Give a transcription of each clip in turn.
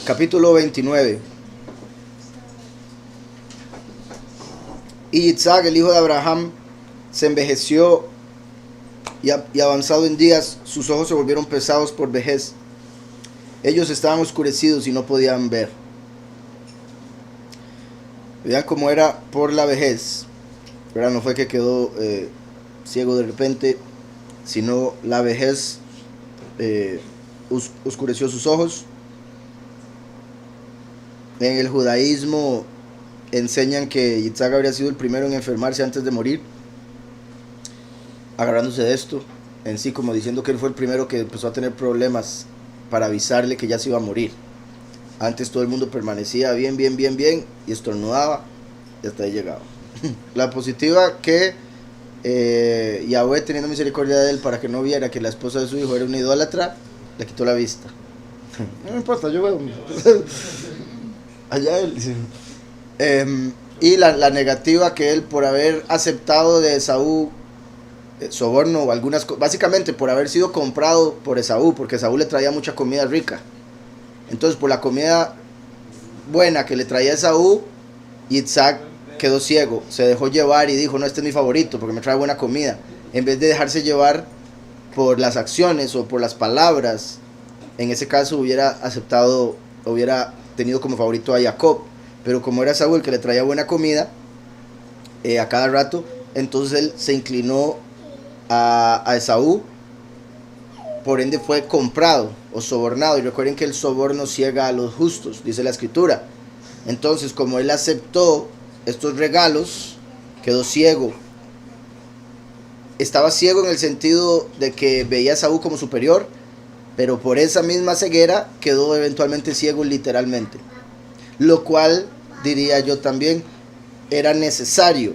Capítulo 29. Y Yitzhak, el hijo de Abraham, se envejeció y avanzado en días, sus ojos se volvieron pesados por vejez. Ellos estaban oscurecidos y no podían ver. Vean cómo era por la vejez. ¿Verdad? No fue que quedó ciego de repente, sino la vejez oscureció sus ojos. En el judaísmo enseñan que Yitzhak habría sido el primero en enfermarse antes de morir, agarrándose de esto en sí, como diciendo que él fue el primero que empezó a tener problemas para avisarle que ya se iba a morir. Antes todo el mundo permanecía bien y estornudaba y hasta ahí llegaba. La positiva que Yahweh, teniendo misericordia de él para que no viera que la esposa de su hijo era una idólatra, le quitó la vista. No me importa, yo veo. Allá él. Y la negativa que él, por haber aceptado de Esaú soborno o algunas cosas, básicamente por haber sido comprado por Esaú, porque Esaú le traía mucha comida rica. Entonces, por la comida buena que le traía Esaú, Yitzhak quedó ciego, se dejó llevar y dijo: no, este es mi favorito porque me trae buena comida, en vez de dejarse llevar por las acciones o por las palabras. En ese caso hubiera aceptado, hubiera tenido como favorito a Jacob, pero como era Esaú el que le traía buena comida a cada rato, entonces él se inclinó a Esaú, por ende fue comprado o sobornado. Y recuerden que el soborno ciega a los justos, dice la escritura. Entonces, como él aceptó estos regalos, quedó ciego. Estaba ciego en el sentido de que veía a Esaú como superior, pero por esa misma ceguera quedó eventualmente ciego literalmente, lo cual, diría yo también, era necesario.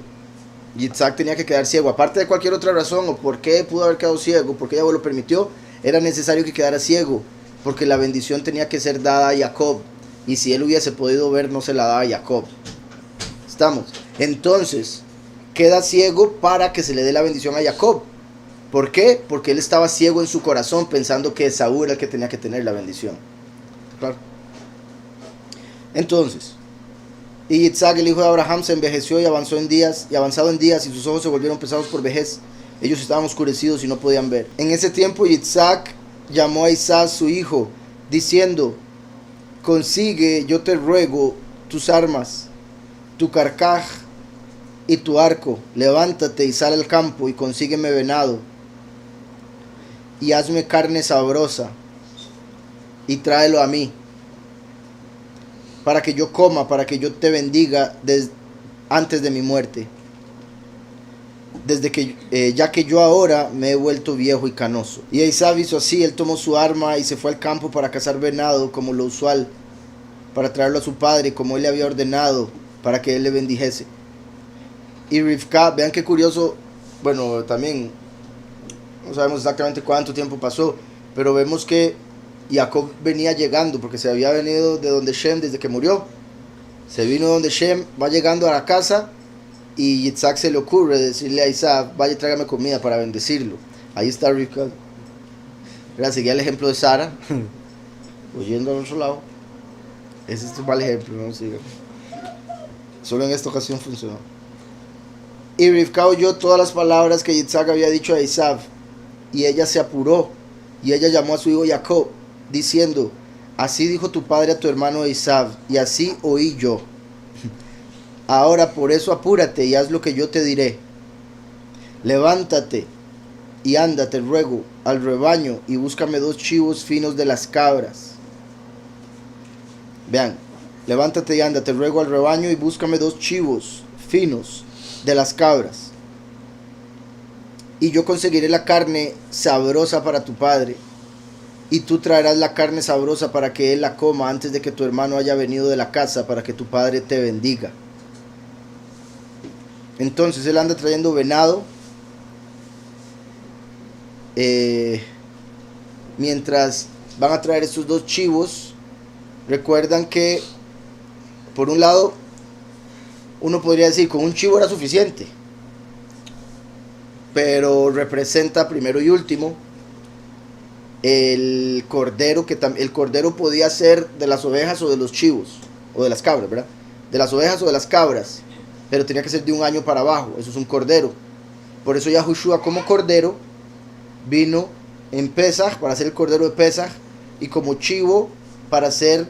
Yitzhak tenía que quedar ciego, aparte de cualquier otra razón, o por qué pudo haber quedado ciego, porque Yahweh lo permitió. Era necesario que quedara ciego, porque la bendición tenía que ser dada a Jacob, y si él hubiese podido ver, no se la daba a Jacob. ¿Estamos? Entonces, queda ciego para que se le dé la bendición a Jacob. ¿Por qué? Porque él estaba ciego en su corazón, pensando que Esaú era el que tenía que tener la bendición. Claro. Entonces, y Yitzhak, el hijo de Abraham, se envejeció y avanzado en días, y sus ojos se volvieron pesados por vejez. Ellos estaban oscurecidos y no podían ver. En ese tiempo Yitzhak llamó a Isaac su hijo, diciendo: consigue, yo te ruego, tus armas, tu carcaj y tu arco. Levántate y sal al campo y consígueme venado, y hazme carne sabrosa, y tráelo a mí, para que yo coma, para que yo te bendiga antes de mi muerte, desde que ya que yo ahora me he vuelto viejo y canoso. Y Isaac hizo así. Él tomó su arma y se fue al campo para cazar venado, como lo usual, para traerlo a su padre, como él le había ordenado, para que él le bendijese. Y Rivka, vean qué curioso, bueno, también no sabemos exactamente cuánto tiempo pasó, pero vemos que Jacob venía llegando, porque se había venido de donde Shem desde que murió. Se vino donde Shem, va llegando a la casa, y Yitzhak se le ocurre decirle a Isaac: vaya, tráigame comida para bendecirlo. Ahí está Rivka. Seguía el ejemplo de Sara, oyendo al otro lado. Ese es un mal ejemplo, no sigan. Solo en esta ocasión funcionó. Y Rivka oyó todas las palabras que Yitzhak había dicho a Isaac, y ella se apuró, y ella llamó a su hijo Jacob, diciendo: así dijo tu padre a tu hermano Isaac, y así oí yo. Ahora por eso apúrate y haz lo que yo te diré. Levántate y anda, te ruego, al rebaño, y búscame 2 chivos finos de las cabras. Vean, levántate y anda, te ruego, al rebaño, y búscame 2 chivos finos de las cabras. Y yo conseguiré la carne sabrosa para tu padre, y tú traerás la carne sabrosa para que él la coma antes de que tu hermano haya venido de la casa, para que tu padre te bendiga. Entonces él anda trayendo venado, mientras van a traer estos 2 chivos. Recuerdan que, por un lado, uno podría decir con un chivo era suficiente, pero representa primero y último, el cordero, el cordero podía ser de las ovejas o de los chivos, o de las cabras, ¿verdad? De las ovejas o de las cabras, pero tenía que ser de un año para abajo, eso es un cordero. Por eso Yahushua como cordero vino en Pesaj para hacer el cordero de Pesaj, y como chivo para hacer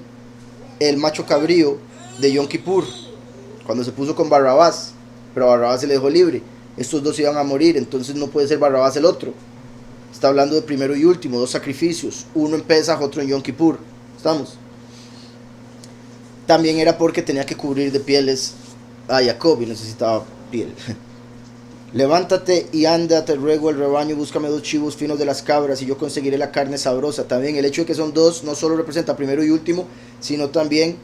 el macho cabrío de Yom Kippur, cuando se puso con Barrabás, pero a Barrabás se le dejó libre. Estos dos iban a morir, entonces no puede ser Barrabás el otro. Está hablando de primero y último, dos sacrificios, uno en Pesaj, otro en Yom Kippur. ¿Estamos? También era porque tenía que cubrir de pieles a Jacob y necesitaba piel. Levántate y anda, te ruego el rebaño, búscame 2 chivos finos de las cabras y yo conseguiré la carne sabrosa. También el hecho de que son 2 no solo representa primero y último, sino también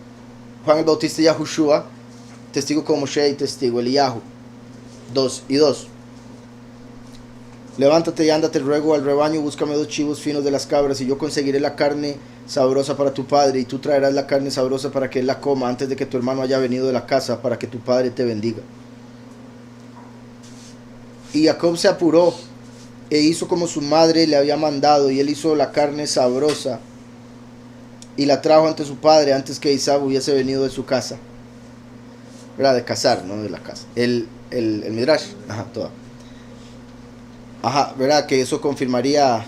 Juan el Bautista y Yahushua, testigo como Moshe y testigo Eliyahu. 2 y 2. Levántate y anda, te ruego al rebaño, búscame 2 chivos finos de las cabras y yo conseguiré la carne sabrosa para tu padre, y tú traerás la carne sabrosa para que él la coma antes de que tu hermano haya venido de la casa, para que tu padre te bendiga. Y Jacob se apuró e hizo como su madre le había mandado, y él hizo la carne sabrosa y la trajo ante su padre antes que Isaac hubiese venido de su casa. ¿Verdad? De cazar, no de la casa. El Midrash. Ajá, toda. Ajá, ¿verdad? Que eso confirmaría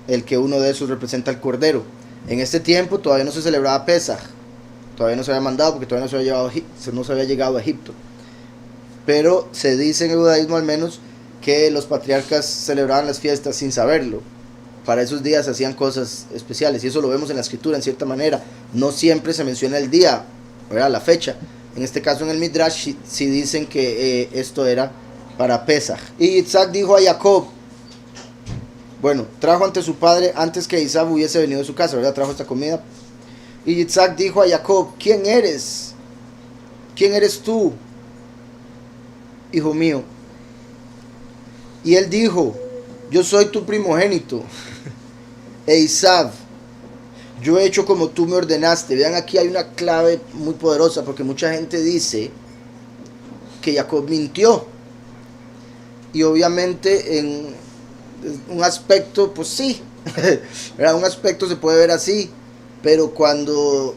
el que uno de esos representa el cordero. En este tiempo todavía no se celebraba Pesaj. Todavía no se había mandado porque todavía no se había llegado a Egipto. Pero se dice en el judaísmo al menos que los patriarcas celebraban las fiestas sin saberlo. Para esos días hacían cosas especiales, y eso lo vemos en la escritura en cierta manera. No siempre se menciona el día, ¿verdad? La fecha. En este caso en el Midrash sí dicen que esto era para Pesaj. Y Isaac dijo a Jacob, bueno, trajo ante su padre antes que Isaac hubiese venido de su casa, ¿verdad? Trajo esta comida. Y Isaac dijo a Jacob, ¿quién eres? ¿Quién eres tú, hijo mío? Y él dijo, yo soy tu primogénito, Esav, yo he hecho como tú me ordenaste. Vean, aquí hay una clave muy poderosa, porque mucha gente dice que Jacob mintió, y obviamente en un aspecto, pues sí, un aspecto se puede ver así, pero cuando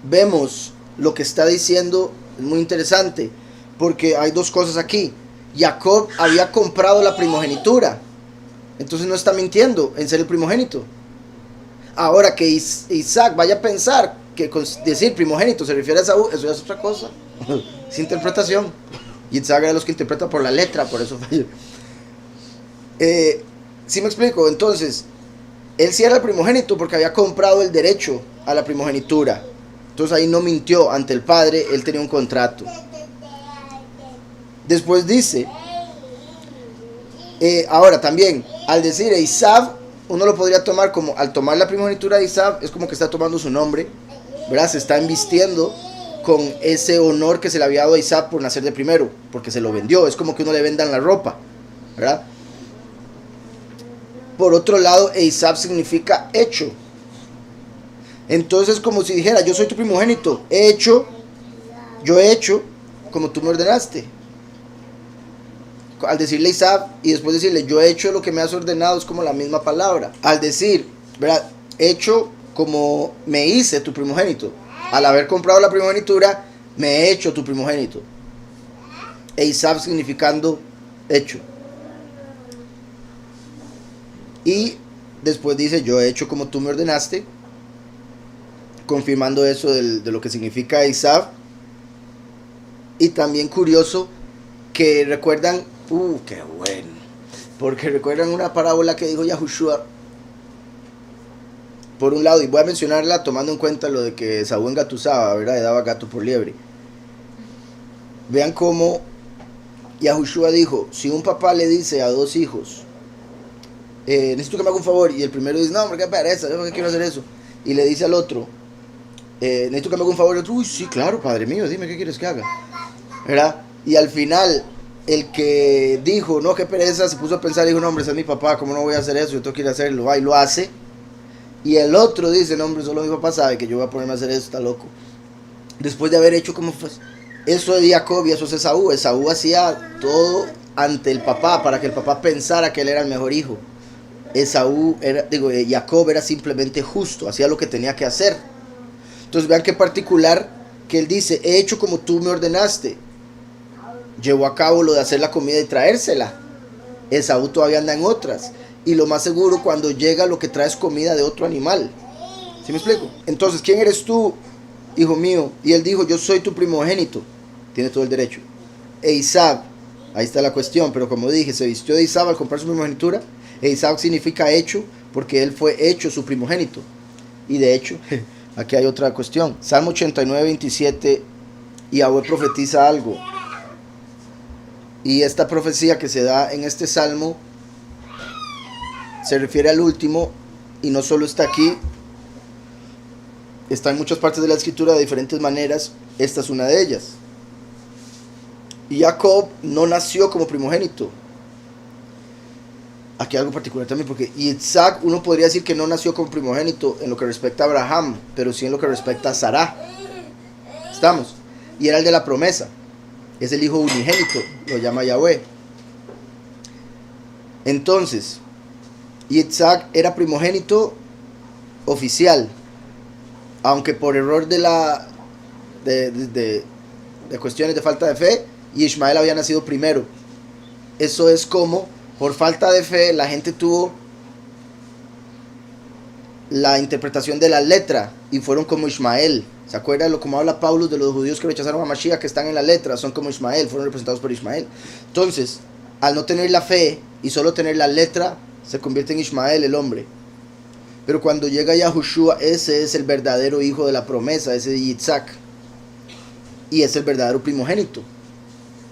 vemos lo que está diciendo es muy interesante, porque hay 2 cosas aquí. Jacob había comprado la primogenitura, entonces no está mintiendo en ser el primogénito. Ahora que Isaac vaya a pensar que con decir primogénito se refiere a Esaú, eso ya es otra cosa. Es interpretación. Y Isaac era de los que interpreta por la letra, por eso falló. ¿Sí me explico? Entonces, él sí era el primogénito porque había comprado el derecho a la primogenitura. Entonces ahí no mintió ante el padre, él tenía un contrato. Después dice, ahora también, al decir Esav, uno lo podría tomar como, al tomar la primogenitura de Esav, es como que está tomando su nombre, ¿verdad? Se está invistiendo con ese honor que se le había dado a Esav por nacer de primero, porque se lo vendió. Es como que uno le vendan la ropa, ¿verdad? Por otro lado, Esav significa hecho. Entonces, como si dijera, yo soy tu primogénito, yo he hecho como tú me ordenaste. Al decirle Esav y después decirle yo he hecho lo que me has ordenado, es como la misma palabra. Al decir, ¿verdad? Hecho como me hice tu primogénito. Al haber comprado la primogenitura, me he hecho tu primogénito. Esav significando hecho. Y después dice yo he hecho como tú me ordenaste, confirmando eso de lo que significa Esav. Y también curioso que recuerdan, qué bueno, porque recuerdan una parábola que dijo Yahushua, por un lado, y voy a mencionarla tomando en cuenta lo de que Esaú engatusaba, ¿verdad? Le daba gato por liebre. Vean cómo Yahushua dijo, si un papá le dice a 2 hijos, necesito que me haga un favor, y el primero dice, no, hombre, qué pereza, yo no quiero hacer eso, y le dice al otro, necesito que me haga un favor, y el otro, uy, sí, claro, padre mío, dime qué quieres que haga, ¿verdad? Y al final, el que dijo, no, qué pereza, se puso a pensar y dijo, no, hombre, ese es mi papá, ¿cómo no voy a hacer eso? Yo tengo que ir a hacerlo, va y lo hace. Y el otro dice, no, hombre, solo mi papá sabe que yo voy a ponerme a hacer eso, está loco. Después de haber hecho como fue, eso de Jacob y eso es Esaú. Esaú hacía todo ante el papá para que el papá pensara que él era el mejor hijo. Jacob era simplemente justo, hacía lo que tenía que hacer. Entonces vean qué particular que él dice: he hecho como tú me ordenaste. Llevó a cabo lo de hacer la comida y traérsela. Esaú todavía anda en otras. Y lo más seguro, cuando llega, lo que trae es comida de otro animal. ¿Sí me explico? Entonces, ¿quién eres tú, hijo mío? Y él dijo: yo soy tu primogénito. Tiene todo el derecho. Isaac, ahí está la cuestión, pero como dije, se vistió de Isaac al comprar su primogenitura. Isaac significa hecho, porque él fue hecho su primogénito. Y de hecho, aquí hay otra cuestión. Salmo 89, 27, Yahweh profetiza algo. Y esta profecía que se da en este salmo se refiere al último, y no solo está aquí, está en muchas partes de la escritura de diferentes maneras. Esta es una de ellas. Y Jacob no nació como primogénito. Aquí hay algo particular también, porque Isaac, uno podría decir que no nació como primogénito en lo que respecta a Abraham, pero sí en lo que respecta a Sarah. ¿Estamos? Y era el de la promesa. Es el hijo unigénito, lo llama Yahweh. Entonces, Isaac era primogénito oficial, aunque por error de cuestiones de falta de fe, Ismael había nacido primero. Eso es como, por falta de fe, la gente tuvo la interpretación de la letra y fueron como Ismael. ¿Se acuerdan lo como habla Pablo de los judíos que rechazaron a Mashiach, que están en la letra? Son como Ismael, fueron representados por Ismael. Entonces, al no tener la fe y solo tener la letra, se convierte en Ismael el hombre. Pero cuando llega Yahushua, ese es el verdadero hijo de la promesa, ese de Isaac. Y es el verdadero primogénito,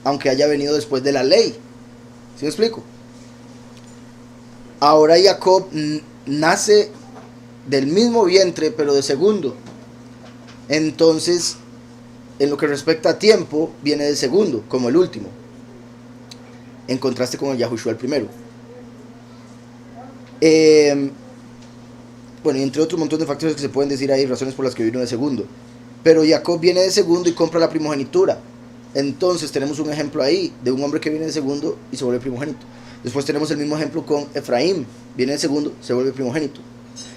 aunque haya venido después de la ley. ¿Sí me explico? Ahora Jacob nace del mismo vientre, pero de segundo. Entonces, en lo que respecta a tiempo, viene de segundo, como el último, en contraste con el Yahushua el primero. Bueno, y entre otros montón de factores que se pueden decir ahí, razones por las que vino de segundo. Pero Jacob viene de segundo y compra la primogenitura. Entonces tenemos un ejemplo ahí de un hombre que viene de segundo y se vuelve primogénito. Después tenemos el mismo ejemplo con Efraín, viene de segundo, se vuelve primogénito.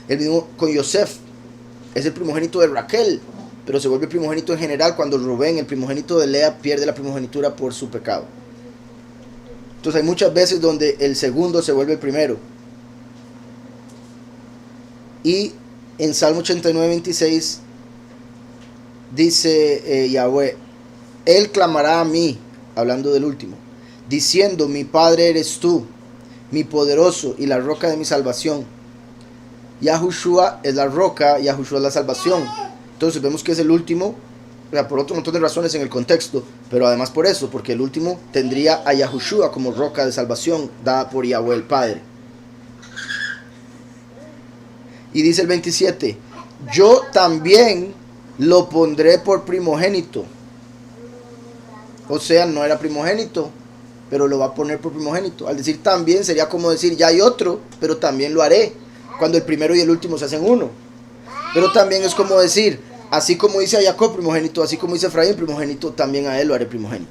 El mismo con Yosef, es el primogénito de Raquel, pero se vuelve primogénito en general cuando Rubén, el primogénito de Lea, pierde la primogenitura por su pecado. Entonces hay muchas veces donde el segundo se vuelve el primero. Y en Salmo 89, 26 dice Yahweh: él clamará a mí, hablando del último, diciendo: mi Padre eres tú, mi poderoso y la roca de mi salvación. Yahushua es la roca, Yahushua es la salvación. Entonces vemos que es el último, por otro montón de razones en el contexto, pero además por eso, porque el último tendría a Yahushua como roca de salvación dada por Yahweh el Padre. Y dice el 27: yo también lo pondré por primogénito. O sea, no era primogénito, pero lo va a poner por primogénito. Al decir también, sería como decir: ya hay otro, pero también lo haré, cuando el primero y el último se hacen uno. Pero también es como decir: así como dice a Jacob primogénito, así como dice Efraín primogénito, también a él lo haré primogénito.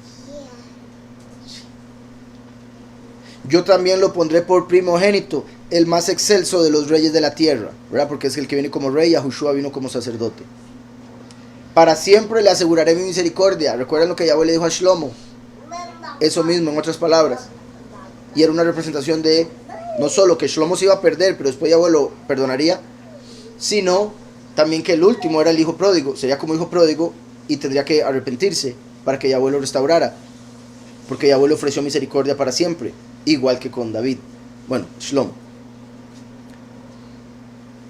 Yo también lo pondré por primogénito, el más excelso de los reyes de la tierra, ¿verdad? Porque es el que viene como rey, Yahushua vino como sacerdote. Para siempre le aseguraré mi misericordia. ¿Recuerdan lo que Yahweh le dijo a Shlomo? Eso mismo, en otras palabras. Y era una representación de no solo que Shlomo se iba a perder, pero después Yahweh lo perdonaría, sino también que el último era el hijo pródigo. Sería como hijo pródigo y tendría que arrepentirse para que Yahweh lo restaurara, porque Yahweh le ofreció misericordia para siempre, igual que con David. Bueno, Shlomo.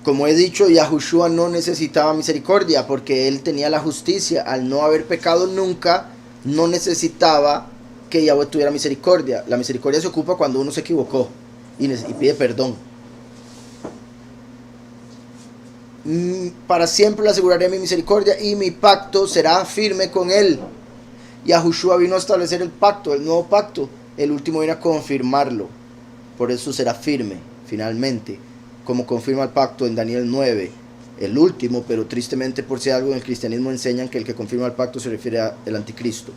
Como he dicho, Yahushua no necesitaba misericordia porque él tenía la justicia. Al no haber pecado nunca, no necesitaba que Yahweh tuviera misericordia. La misericordia se ocupa cuando uno se equivocó y pide perdón. Para siempre le aseguraré mi misericordia y mi pacto será firme con él. Yahushua vino a establecer el pacto, el nuevo pacto. El último viene a confirmarlo. Por eso será firme, finalmente, como confirma el pacto en Daniel 9, el último, pero tristemente, por si algo en el cristianismo enseñan que el que confirma el pacto se refiere al anticristo.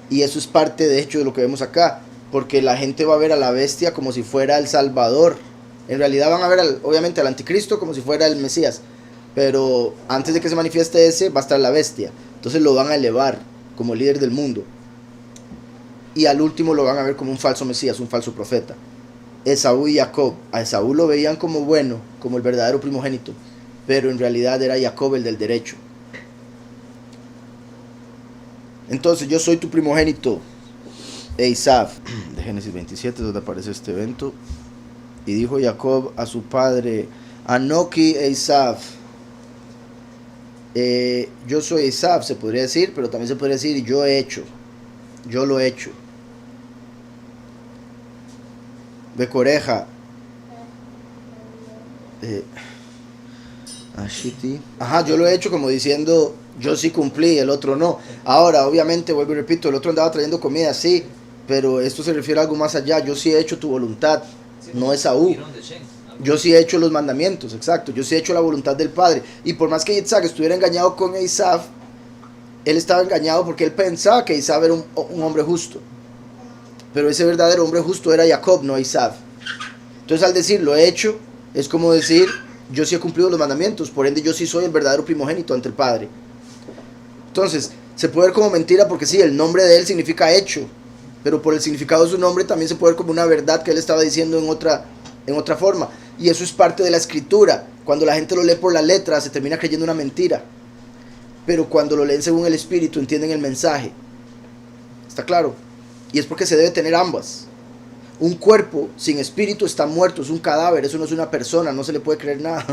Y eso es parte, de hecho, de lo que vemos acá, porque la gente va a ver a la bestia como si fuera el Salvador, En realidad van a ver obviamente al anticristo como si fuera el Mesías, pero antes de que se manifieste ese va a estar la bestia. Entonces lo van a elevar como líder del mundo. Y al último lo van a ver como un falso Mesías, un falso profeta. Esaú y Jacob. A Esaú lo veían como bueno, como el verdadero primogénito, pero en realidad era Jacob el del derecho. Entonces yo soy tu primogénito, Esaú. De Génesis 27, donde aparece este evento. Y dijo Jacob a su padre, Anoki Esaú. Yo soy Esaú, se podría decir, pero también se podría decir yo he hecho. Yo lo he hecho. Becoreja. Ashiti. Ajá, yo lo he hecho como diciendo, yo sí cumplí, el otro no. Ahora, obviamente, vuelvo y repito, el otro andaba trayendo comida, sí, pero esto se refiere a algo más allá. Yo sí he hecho tu voluntad, no Esaú. Yo sí he hecho los mandamientos, exacto. Yo sí he hecho la voluntad del Padre. Y por más que Yitzhak estuviera engañado con Esaú, él estaba engañado porque él pensaba que Esaú era un hombre justo. Pero ese verdadero hombre justo era Jacob, no Esaú. Entonces al decir lo he hecho, es como decir, yo sí he cumplido los mandamientos, por ende yo sí soy el verdadero primogénito ante el Padre. Entonces, se puede ver como mentira porque sí, el nombre de él significa hecho, pero por el significado de su nombre también se puede ver como una verdad que él estaba diciendo en otra forma. Y eso es parte de la escritura. Cuando la gente lo lee por la letra, se termina creyendo una mentira. Pero cuando lo leen según el Espíritu, entienden el mensaje. ¿Está claro? Y es porque se debe tener ambas. Un cuerpo sin espíritu está muerto, es un cadáver, eso no es una persona, no se le puede creer nada.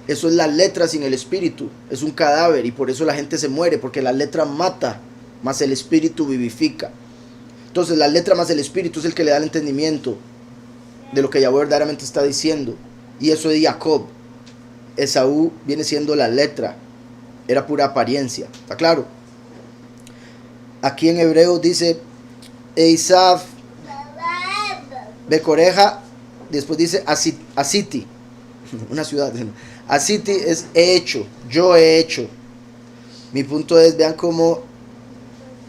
Eso es la letra sin el espíritu, es un cadáver y por eso la gente se muere, porque la letra mata, más el espíritu vivifica. Entonces la letra más el espíritu es el que le da el entendimiento de lo que Yahweh verdaderamente está diciendo. Y eso es Jacob. Esaú viene siendo la letra, era pura apariencia, ¿está claro? Aquí en hebreo dice Esaú Becoreja, después dice Asiti, una ciudad. Asiti es he hecho, yo he hecho. Mi punto es, vean cómo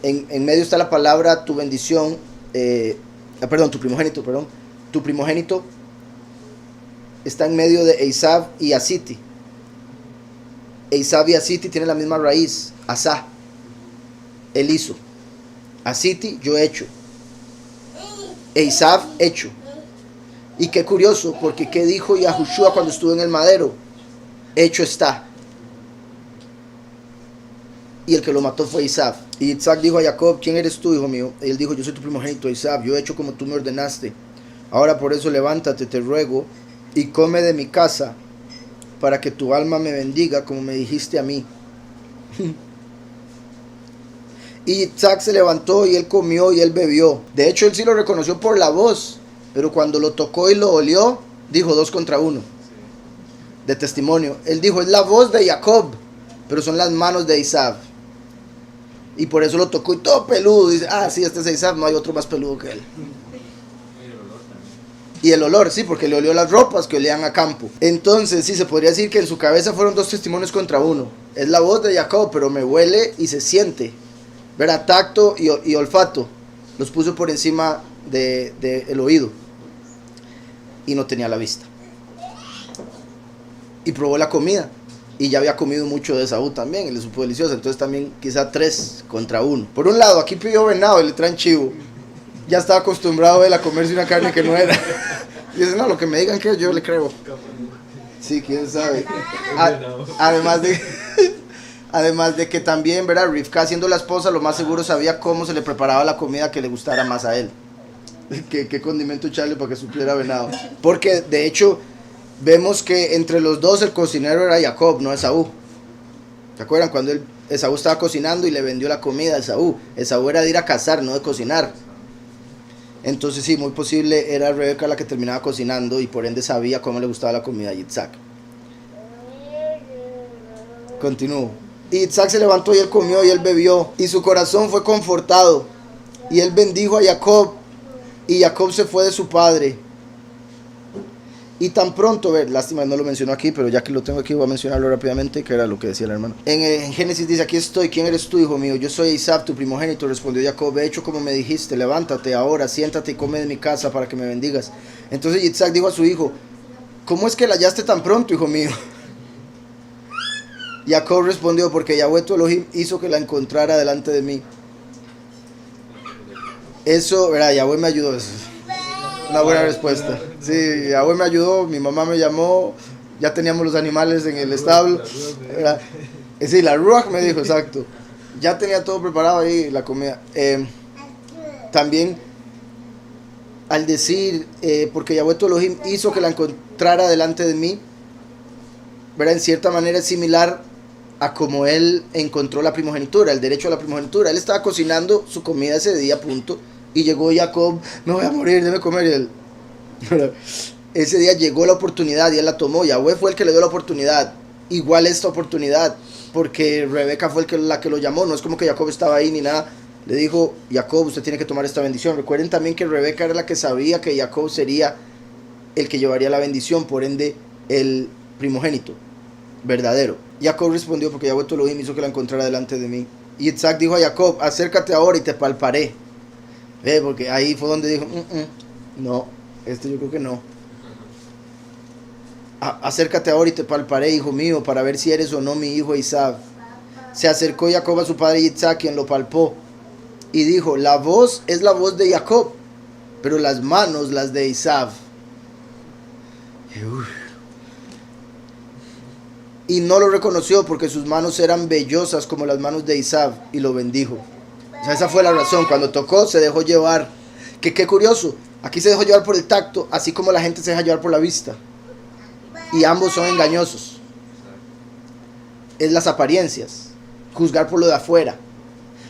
en medio está la palabra tu bendición, tu primogénito, tu primogénito está en medio de Esaú y Asiti. Esaú y Asiti tienen la misma raíz, Asá, él hizo. Asiti, yo he hecho. Esaú hecho. Y qué curioso, porque ¿qué dijo Yahushua cuando estuvo en el madero? Hecho está. Y el que lo mató fue Esaú. Y Isaac dijo a Jacob, ¿quién eres tú, hijo mío? Y él dijo, yo soy tu primogénito, Esaú, yo he hecho como tú me ordenaste. Ahora por eso levántate, te ruego, y come de mi casa, para que tu alma me bendiga como me dijiste a mí. Y Isaac se levantó y él comió y él bebió. De hecho, él sí lo reconoció por la voz. Pero cuando lo tocó y lo olió, dijo 2 contra 1. De testimonio. Él dijo, es la voz de Jacob, pero son las manos de Esaú. Y por eso lo tocó y todo peludo. Dice, sí, este es Esaú, no hay otro más peludo que él. Y el olor, sí, porque le olió las ropas que olían a campo. Entonces, sí, se podría decir que en su cabeza fueron 2 testimonios contra 1. Es la voz de Jacob, pero me huele y se siente. Verá, tacto y olfato los puso por encima del oído y no tenía la vista. Y probó la comida y ya había comido mucho de Esaú también y le supo deliciosa. Entonces también quizá 3 contra 1. Por un lado, aquí pidió venado y le traen chivo. Ya estaba acostumbrado él a comerse una carne que no era. Y dice, no, lo que me digan que yo le creo. Sí, quién sabe. Además de que también, ¿verdad? Rivka, siendo la esposa, lo más seguro sabía cómo se le preparaba la comida que le gustara más a él. ¿Qué condimento echarle para que supiera venado? Porque, de hecho, vemos que entre los dos el cocinero era Jacob, no Esaú. ¿Se acuerdan? Cuando Esaú estaba cocinando y le vendió la comida a Esaú. Esaú era de ir a cazar, no de cocinar. Entonces, sí, muy posible era Rebeca la que terminaba cocinando y por ende sabía cómo le gustaba la comida a Yitzhak. Continúo. Y Isaac se levantó y él comió y él bebió, y su corazón fue confortado, y él bendijo a Jacob, y Jacob se fue de su padre. Y tan pronto, lástima no lo mencionó aquí, pero ya que lo tengo aquí voy a mencionarlo rápidamente, que era lo que decía el hermano. En Génesis dice, aquí estoy, ¿quién eres tú, hijo mío? Yo soy Esaú, tu primogénito, respondió Jacob, he hecho como me dijiste, levántate ahora, siéntate y come de mi casa para que me bendigas. Entonces Isaac dijo a su hijo, ¿cómo es que la hallaste tan pronto, hijo mío? Jacob respondió, porque Yahweh tu Elohim hizo que la encontrara delante de mí. Eso, ¿verdad? Yahweh me ayudó. Eso es una buena respuesta. Sí, Yahweh me ayudó, mi mamá me llamó, ya teníamos los animales en el establo, ¿verdad? Sí, la Ruach me dijo, exacto. Ya tenía todo preparado ahí, la comida. También, al decir, porque Yahweh tu Elohim hizo que la encontrara delante de mí, ¿verdad? En cierta manera es similar a como él encontró la primogenitura, el derecho a la primogenitura. Él estaba cocinando su comida ese día, punto, y llegó Jacob, me voy a morir, déjame comer, y él, ese día llegó la oportunidad y él la tomó. Yahweh fue el que le dio la oportunidad, igual esta oportunidad, porque Rebeca fue la que lo llamó, no es como que Jacob estaba ahí ni nada, le dijo, Jacob, usted tiene que tomar esta bendición. Recuerden también que Rebeca era la que sabía que Jacob sería el que llevaría la bendición, por ende, el primogénito verdadero. Jacob respondió, porque Yahweh tu Elohim hizo que la encontrara delante de mí. Y Isaac dijo a Jacob, acércate ahora y te palparé. Porque ahí fue donde dijo, no, yo creo que no. Acércate ahora y te palparé, hijo mío, para ver si eres o no mi hijo Isaac. Se acercó Jacob a su padre Isaac, quien lo palpó, y dijo, la voz es la voz de Jacob, pero las manos las de Isaac. Y no lo reconoció porque sus manos eran vellosas como las manos de Isaac, y lo bendijo. O sea, esa fue la razón. Cuando tocó, se dejó llevar. Que qué curioso, aquí se dejó llevar por el tacto, así como la gente se deja llevar por la vista. Y ambos son engañosos. Es las apariencias, juzgar por lo de afuera.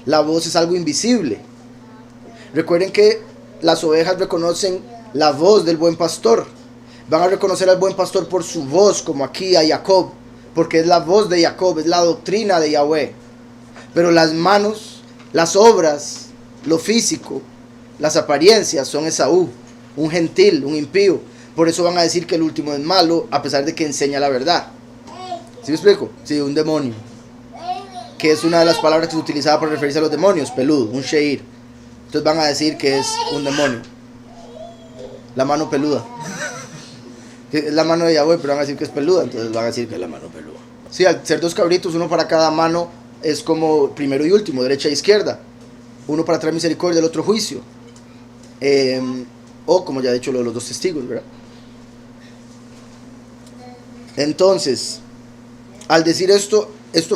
La voz es algo invisible. Recuerden que las ovejas reconocen la voz del buen pastor. Van a reconocer al buen pastor por su voz, como aquí a Jacob, porque es la voz de Jacob, es la doctrina de Yahweh. Pero las manos, las obras, lo físico, las apariencias son Esaú, un gentil, un impío. Por eso van a decir que el último es malo, a pesar de que enseña la verdad. ¿Sí me explico? Sí, un demonio, que es una de las palabras que se utilizaba para referirse a los demonios, peludo, un sheir. Entonces van a decir que es un demonio, la mano peluda. Es la mano de Yahweh, pero van a decir que es peluda, entonces van a decir que es la mano peluda. Sí, al ser 2 cabritos, uno para cada mano, es como primero y último, derecha e izquierda. Uno para traer misericordia, el otro juicio. O como ya he dicho, lo de los 2 testigos, ¿verdad? Entonces, al decir esto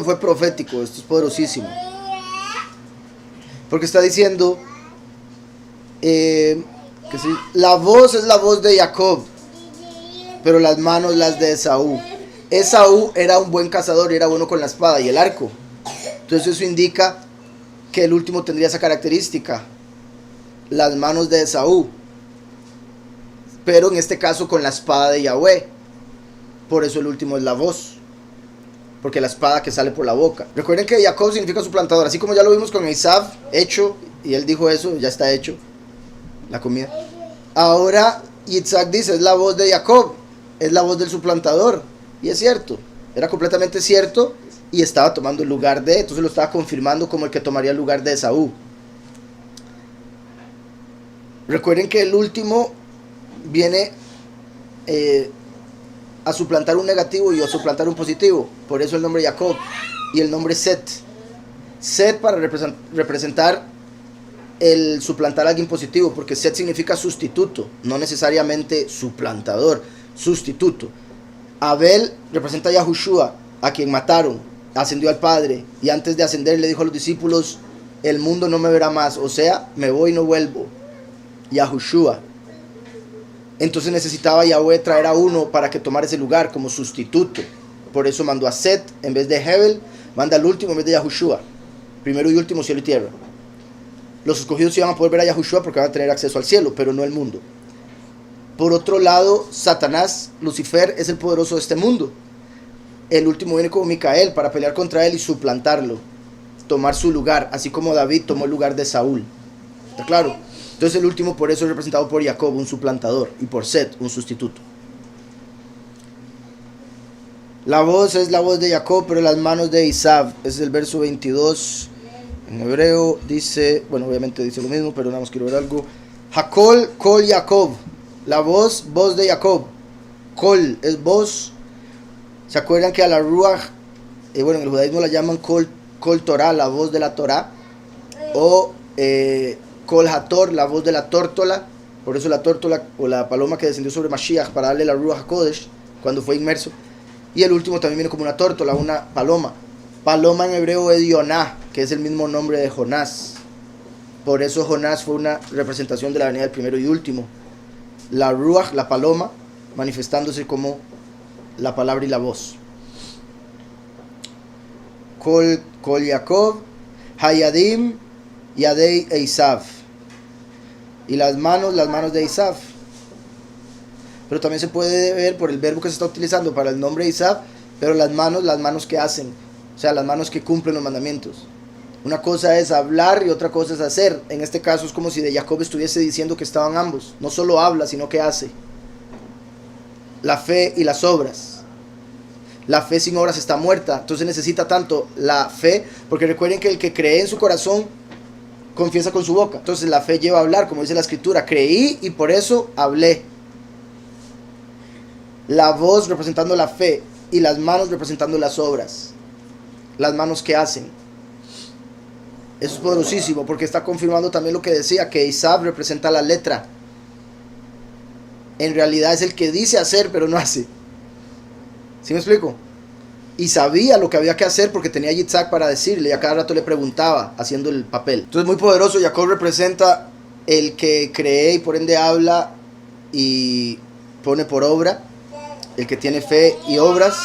fue profético, esto es poderosísimo. Porque está diciendo que sí, la voz es la voz de Jacob, pero las manos las de Esaú. Esaú era un buen cazador y era bueno con la espada y el arco. Entonces eso indica que el último tendría esa característica, las manos de Esaú, pero en este caso con la espada de Yahweh. Por eso el último es la voz, porque la espada que sale por la boca. Recuerden que Jacob significa suplantador, así como ya lo vimos con Isaac, hecho, y él dijo eso, ya está hecho la comida. Ahora Isaac dice, es la voz de Jacob, es la voz del suplantador. Y es cierto, era completamente cierto, y estaba tomando el lugar de, entonces lo estaba confirmando como el que tomaría el lugar de Esaú. Recuerden que el último viene a suplantar un negativo y a suplantar un positivo. Por eso el nombre Jacob y el nombre Set. Set para representar el suplantar a alguien positivo, porque Set significa sustituto, no necesariamente suplantador, sustituto. Abel representa a Yahushua, a quien mataron, ascendió al Padre, y antes de ascender le dijo a los discípulos, el mundo no me verá más, o sea, me voy y no vuelvo. Yahushua. Entonces necesitaba Yahweh traer a uno para que tomara ese lugar como sustituto. Por eso mandó a Set en vez de Hebel, manda al último en vez de Yahushua. Primero y último, cielo y tierra. Los escogidos iban a poder ver a Yahushua porque van a tener acceso al cielo, pero no el mundo. Por otro lado, Satanás, Lucifer, es el poderoso de este mundo. El último viene como Micael para pelear contra él y suplantarlo, tomar su lugar, así como David tomó el lugar de Saúl. ¿Está claro? Entonces el último por eso es representado por Jacob, un suplantador, y por Set, un sustituto. La voz es la voz de Jacob, pero las manos de Isaac. Es el verso 22. En hebreo dice, bueno, obviamente dice lo mismo, pero nada más quiero ver algo. Hakol, Kol Jacob. La voz de Jacob. Kol es voz. ¿Se acuerdan que a la Ruach, en el judaísmo la llaman Kol Torah, la voz de la Torah? O Kol Hator, la voz de la tórtola. Por eso la tórtola o la paloma que descendió sobre Mashiach para darle la Ruach HaKodesh cuando fue inmerso. Y el último también viene como una tórtola, una paloma. Paloma en hebreo es Yoná, que es el mismo nombre de Jonás. Por eso Jonás fue una representación de la venida del primero y último. La Ruach, la paloma, manifestándose como la palabra y la voz. Kol Yaakov, Hayadim, Yadei Eisav. Y las manos de Eisav. Pero también se puede ver por el verbo que se está utilizando para el nombre de Eisav, pero las manos que hacen, o sea, las manos que cumplen los mandamientos. Una cosa es hablar y otra cosa es hacer. En este caso es como si de Jacob estuviese diciendo que estaban ambos. No solo habla, sino que hace. La fe y las obras. La fe sin obras está muerta. Entonces necesita tanto la fe, porque recuerden que el que cree en su corazón confiesa con su boca. Entonces la fe lleva a hablar, como dice la escritura. Creí y por eso hablé. La voz representando la fe y las manos representando las obras. Las manos que hacen. Eso es poderosísimo porque está confirmando también lo que decía, que Eisav representa la letra. En realidad es el que dice hacer pero no hace. ¿Sí me explico? Y sabía lo que había que hacer porque tenía a Yitzhak para decirle y a cada rato le preguntaba haciendo el papel. Entonces muy poderoso. Jacob representa el que cree y por ende habla y pone por obra. El que tiene fe y obras.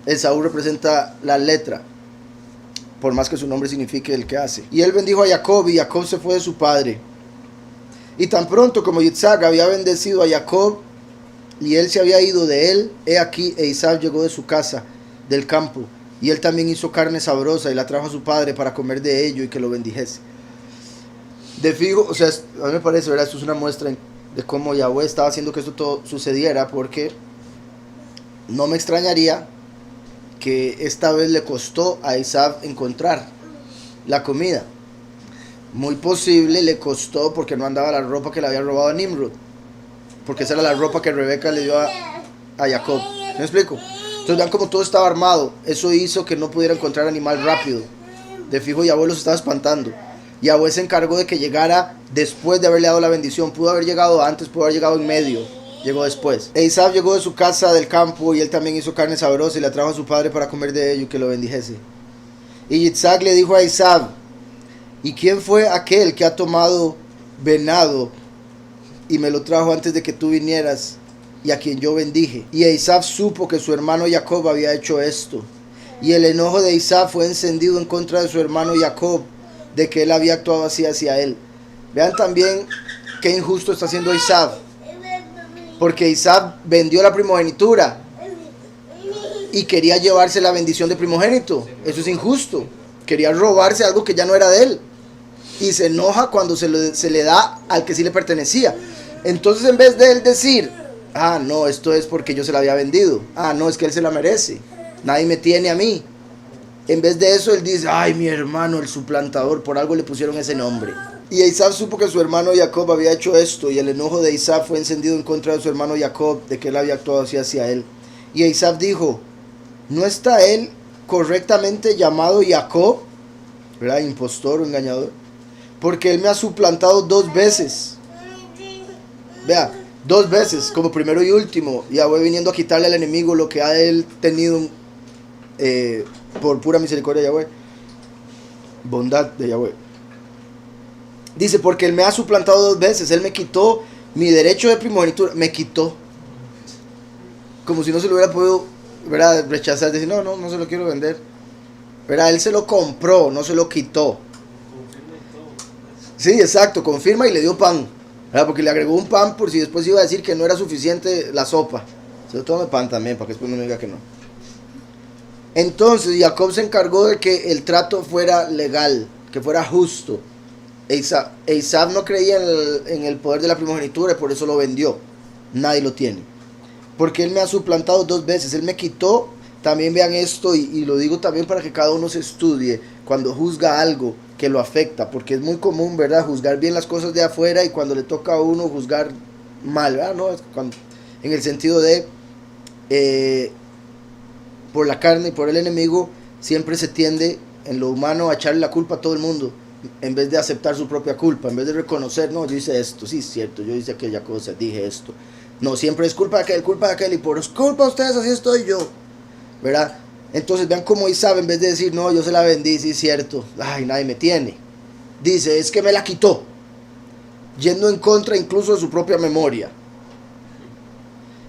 Esaú representa la letra, por más que su nombre signifique el que hace. Y él bendijo a Jacob y Jacob se fue de su padre. Y tan pronto como Yitzhak había bendecido a Jacob y él se había ido de él, he aquí Esaú llegó de su casa del campo y él también hizo carne sabrosa y la trajo a su padre para comer de ello y que lo bendijese. De fijo, o sea, a mí me parece, ¿verdad? Esto es una muestra de cómo Yahweh estaba haciendo que esto todo sucediera, porque no me extrañaría que esta vez le costó a Esaú encontrar la comida. Muy posible le costó porque no andaba la ropa que le había robado a Nimrod, porque esa era la ropa que Rebeca le dio a Jacob. ¿Me explico? Entonces vean como todo estaba armado. Eso hizo que no pudiera encontrar animal rápido. De fijo Yahweh los estaba espantando. Yahweh se encargó de que llegara después de haberle dado la bendición. Pudo haber llegado antes, pudo haber llegado en medio. Llegó después. Esaú llegó de su casa del campo y él también hizo carne sabrosa y la trajo a su padre para comer de ello y que lo bendijese. Y Yitzhak le dijo a Esaú: ¿y quién fue aquel que ha tomado venado y me lo trajo antes de que tú vinieras y a quien yo bendije? Y Esaú supo que su hermano Jacob había hecho esto. Y el enojo de Esaú fue encendido en contra de su hermano Jacob, de que él había actuado así hacia él. Vean también qué injusto está haciendo Esaú. Porque Esaú vendió la primogenitura y quería llevarse la bendición de primogénito. Eso es injusto. Quería robarse algo que ya no era de él. Y se enoja cuando se le da al que sí le pertenecía. Entonces, en vez de él decir: ah, no, esto es porque yo se la había vendido. Ah, no, es que él se la merece. Nadie me tiene a mí. En vez de eso, él dice: ay, mi hermano, el suplantador, por algo le pusieron ese nombre. Y Esaú supo que su hermano Jacob había hecho esto, y el enojo de Esaú fue encendido en contra de su hermano Jacob, de que él había actuado así hacia él. Y Esaú dijo: ¿no está él correctamente llamado Jacob? ¿Verdad? Impostor o engañador. Porque él me ha suplantado 2 veces. Vea, 2 veces, como primero y último. Yahweh viniendo a quitarle al enemigo lo que ha él tenido por pura misericordia de Yahweh. Bondad de Yahweh. Dice: porque él me ha suplantado 2 veces. Él me quitó mi derecho de primogenitura. Me quitó. Como si no se lo hubiera podido, ¿verdad?, rechazar. Decir: no, no se lo quiero vender. ¿Verdad? Él se lo compró, no se lo quitó. Sí, exacto. Confirma y le dio pan. ¿Verdad? Porque le agregó un pan por si después iba a decir que no era suficiente la sopa. Se lo tome pan también, para que después no me diga que no. Entonces Jacob se encargó de que el trato fuera legal, que fuera justo. Esaú no creía en el poder de la primogenitura y por eso lo vendió. Nadie lo tiene. Porque él me ha suplantado 2 veces. Él me quitó. También vean esto, y lo digo también para que cada uno se estudie cuando juzga algo que lo afecta. Porque es muy común, ¿verdad?, juzgar bien las cosas de afuera y cuando le toca a uno juzgar mal, ¿verdad? ¿No? En el sentido de eh, por la carne y por el enemigo, siempre se tiende en lo humano a echarle la culpa a todo el mundo, en vez de aceptar su propia culpa, en vez de reconocer, no, yo hice esto, sí es cierto, yo hice aquella cosa, dije esto. No, siempre es culpa de aquel, y por culpa de ustedes así estoy yo, ¿verdad? Entonces vean cómo Isab, en vez de decir, no, yo se la vendí, sí es cierto, ay, nadie me tiene, dice, es que me la quitó, yendo en contra incluso de su propia memoria.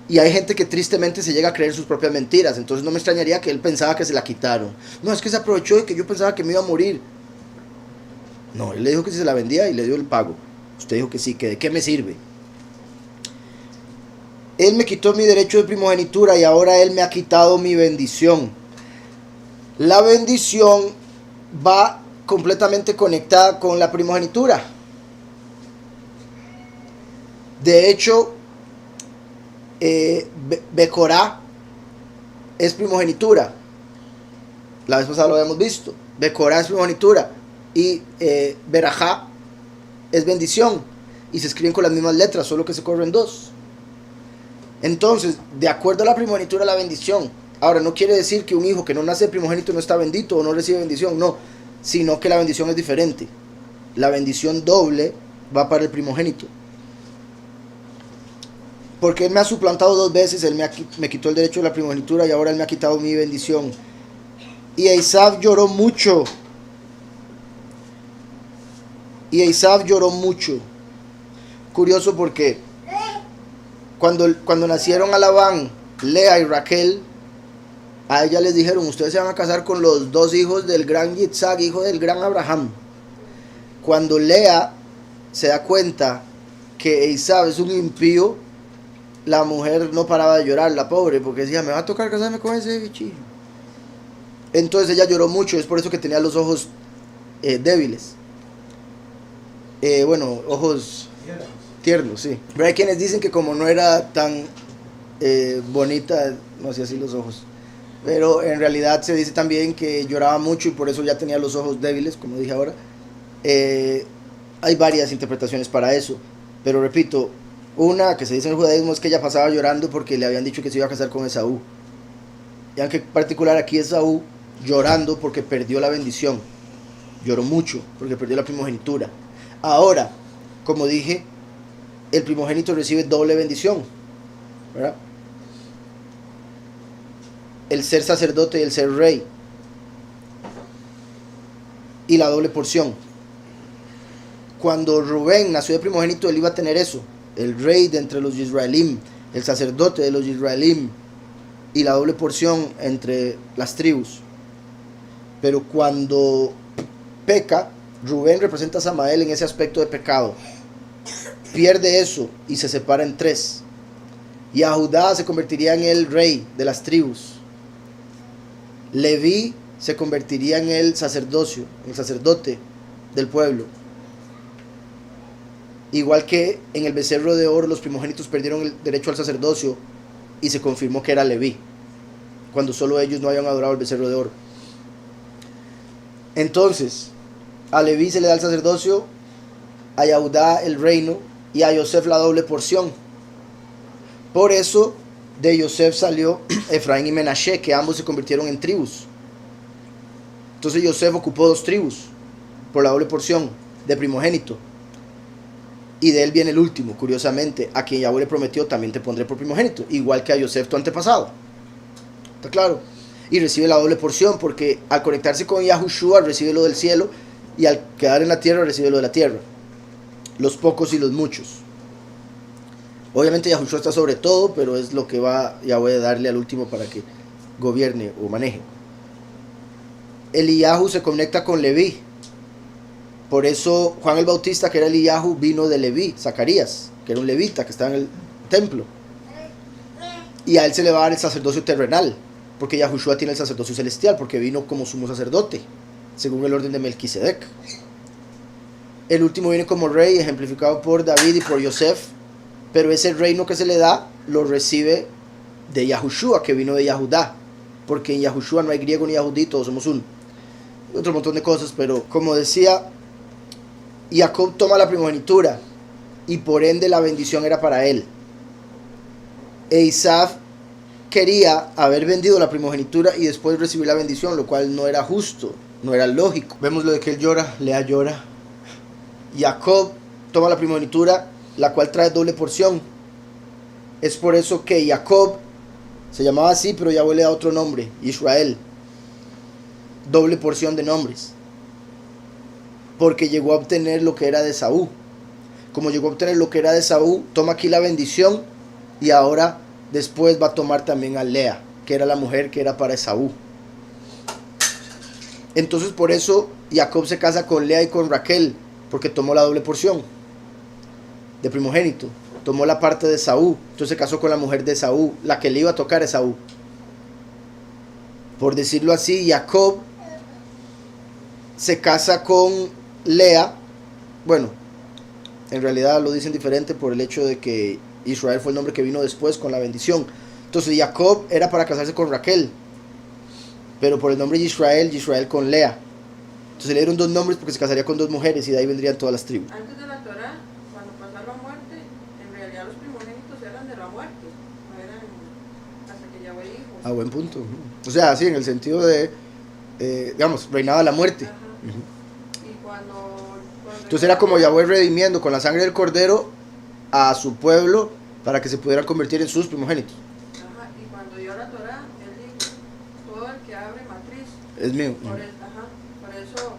Y hay gente que tristemente se llega a creer sus propias mentiras, entonces no me extrañaría que él pensaba que se la quitaron. No, es que se aprovechó de que yo pensaba que me iba a morir. No, él le dijo que si se la vendía y le dio el pago. Usted dijo que sí, que de qué me sirve. Él me quitó mi derecho de primogenitura y ahora él me ha quitado mi bendición. La bendición va completamente conectada con la primogenitura. De hecho, Becorá es primogenitura. La vez pasada lo habíamos visto. Becorá es primogenitura. Y Berajá es bendición. Y se escriben con las mismas letras, solo que se corren dos. Entonces, de acuerdo a la primogenitura, la bendición. Ahora, no quiere decir que un hijo que no nace de primogénito no está bendito o no recibe bendición, no. Sino que la bendición es diferente. La bendición doble va para el primogénito. Porque él me ha suplantado dos veces, él me quitó el derecho de la primogenitura y ahora él me ha quitado mi bendición. Y Esaú lloró mucho. Curioso porque cuando nacieron a Labán, Lea y Raquel, a ella les dijeron, ustedes se van a casar con los dos hijos del gran Yitzhak, hijo del gran Abraham. Cuando Lea se da cuenta que Esaú es un impío, la mujer no paraba de llorar, la pobre, porque decía, me va a tocar casarme con ese bichillo. Entonces ella lloró mucho, es por eso que tenía los ojos débiles. Ojos tiernos, sí. Pero hay quienes dicen que como no era tan bonita, no hacía así los ojos. Pero en realidad se dice también que lloraba mucho y por eso ya tenía los ojos débiles, como dije ahora. Hay varias interpretaciones para eso, pero repito, una que se dice en el judaísmo es que ella pasaba llorando porque le habían dicho que se iba a casar con Esaú. Y aunque en particular aquí Esaú llorando porque perdió la bendición. Lloró mucho porque perdió la primogenitura. Ahora, como dije, el primogénito recibe doble bendición, ¿verdad? El ser sacerdote y el ser rey. Y la doble porción. Cuando Rubén nació de primogénito, él iba a tener eso. El rey de entre los Israelim, el sacerdote de los Israelim y la doble porción entre las tribus. Pero cuando peca, Rubén representa a Samael en ese aspecto de pecado. Pierde eso y se separa en tres. Y a Judá se convertiría en el rey de las tribus. Leví se convertiría en el sacerdocio, el sacerdote del pueblo. Igual que en el becerro de oro los primogénitos perdieron el derecho al sacerdocio y se confirmó que era Leví, cuando solo ellos no habían adorado el becerro de oro. Entonces, a Leví se le da el sacerdocio, a Yahudá el reino y a Yosef la doble porción. Por eso de Yosef salió Efraín y Menashe, que ambos se convirtieron en tribus. Entonces Yosef ocupó dos tribus por la doble porción de primogénito. Y de él viene el último, curiosamente, a quien Yahweh le prometió, también te pondré por primogénito, igual que a Yosef tu antepasado. ¿Está claro? Y recibe la doble porción, porque al conectarse con Yahushua recibe lo del cielo, y al quedar en la tierra recibe lo de la tierra. Los pocos y los muchos. Obviamente Yahushua está sobre todo, pero es lo que va Yahweh a darle al último para que gobierne o maneje. Eliyahu se conecta con Leví. Por eso Juan el Bautista, que era Eliyahu, vino de Leví, Zacarías, que era un levita que estaba en el templo. Y a él se le va a dar el sacerdocio terrenal, porque Yahushua tiene el sacerdocio celestial, porque vino como sumo sacerdote, según el orden de Melquisedec. El último viene como rey, ejemplificado por David y por Yosef, pero ese reino que se le da, lo recibe de Yahushua, que vino de Yahudá, porque en Yahushua no hay griego ni yahudí, todos somos uno. Otro montón de cosas, pero como decía, Jacob toma la primogenitura y por ende la bendición era para él. E Isaac, quería haber vendido la primogenitura y después recibir la bendición, lo cual no era justo, no era lógico. Vemos lo de que él llora, Lea llora. Jacob toma la primogenitura, la cual trae doble porción. Es por eso que Jacob se llamaba así, pero ya huele a otro nombre, Israel. Doble porción de nombres. Porque llegó a obtener lo que era de Esaú. Como llegó a obtener lo que era de Esaú, toma aquí la bendición y ahora después va a tomar también a Lea, que era la mujer que era para Esaú. Entonces por eso Jacob se casa con Lea y con Raquel, porque tomó la doble porción de primogénito. Tomó la parte de Esaú, entonces se casó con la mujer de Esaú, la que le iba a tocar a Esaú. Por decirlo así, Jacob se casa con Lea. Bueno, en realidad lo dicen diferente por el hecho de que Israel fue el nombre que vino después con la bendición. Entonces Jacob era para casarse con Raquel, pero por el nombre de Israel, Israel con Lea. Entonces le dieron dos nombres porque se casaría con dos mujeres y de ahí vendrían todas las tribus. Antes de la Torá, cuando pasó la muerte, en realidad los primogénitos eran de la muerte, no eran hasta que Yahweh dijo. A buen punto. O sea, sí, en el sentido de, digamos, reinaba la muerte. Ajá. Y cuando Entonces era como Yahweh redimiendo con la sangre del cordero a su pueblo para que se pudieran convertir en sus primogénitos. Ajá, y cuando dio la Torá, él dijo, todo el que abre matriz, Es mío. por eso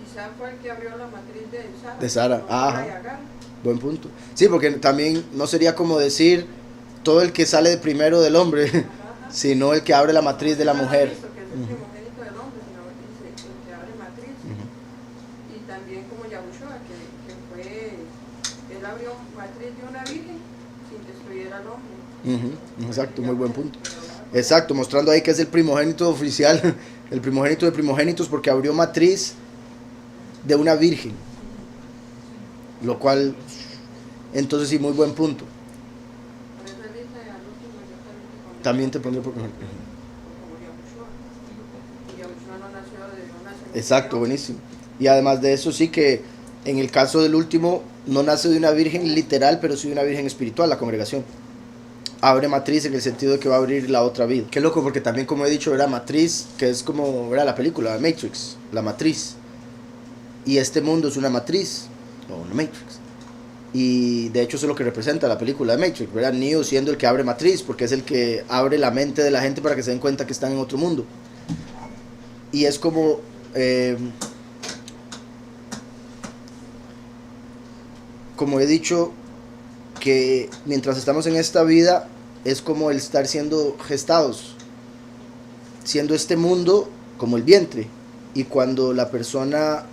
Isaac fue el que abrió la matriz De Sara. no Ajá. Sara y Agar. Buen punto. Sí, porque también no sería como decir todo el que sale de primero del hombre, Ajá. sino el que abre la matriz de la mujer. Cristo, que es el primogénito del hombre, sino dice el que abre matriz. Y también como Yahushua, que fue, él abrió matriz de una virgen sin que estuviera el hombre. Exacto, muy buen punto. Exacto, mostrando ahí que es el primogénito oficial, el primogénito de primogénitos, porque abrió matriz de una virgen. Lo cual, entonces sí, muy buen punto. Por eso él dice al último, yo También te pondré por... como Yahushua. Y Yahushua no nació de una semilla. Exacto, buenísimo. Y además de eso sí que en el caso del último no nace de una virgen literal, pero sí de una virgen espiritual, la congregación. Abre matriz en el sentido de que va a abrir la otra vida. Qué loco, porque también, como he dicho, era matriz, que es como era la película Matrix, la matriz. Y este mundo es una matriz, o una Matrix. Y de hecho eso es lo que representa la película de Matrix, ¿verdad? Neo siendo el que abre matriz, porque es el que abre la mente de la gente para que se den cuenta que están en otro mundo. Y es como... como he dicho, que mientras estamos en esta vida es como el estar siendo gestados, siendo este mundo como el vientre, y cuando la persona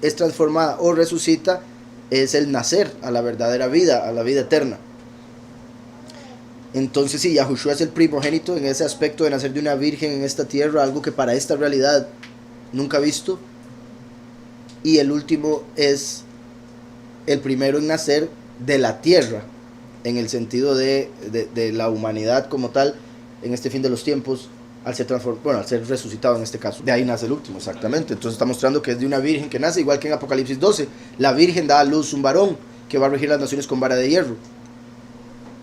es transformada o resucita es el nacer a la verdadera vida, a la vida eterna. Entonces sí, Yahushua es el primogénito en ese aspecto de nacer de una virgen en esta tierra, algo que para esta realidad nunca visto, y el último es el primero en nacer de la tierra, en el sentido de la humanidad como tal, en este fin de los tiempos, al ser al ser resucitado en este caso. De ahí nace el último, exactamente. Entonces está mostrando que es de una virgen que nace, igual que en Apocalipsis 12. La virgen da a luz un varón que va a regir las naciones con vara de hierro.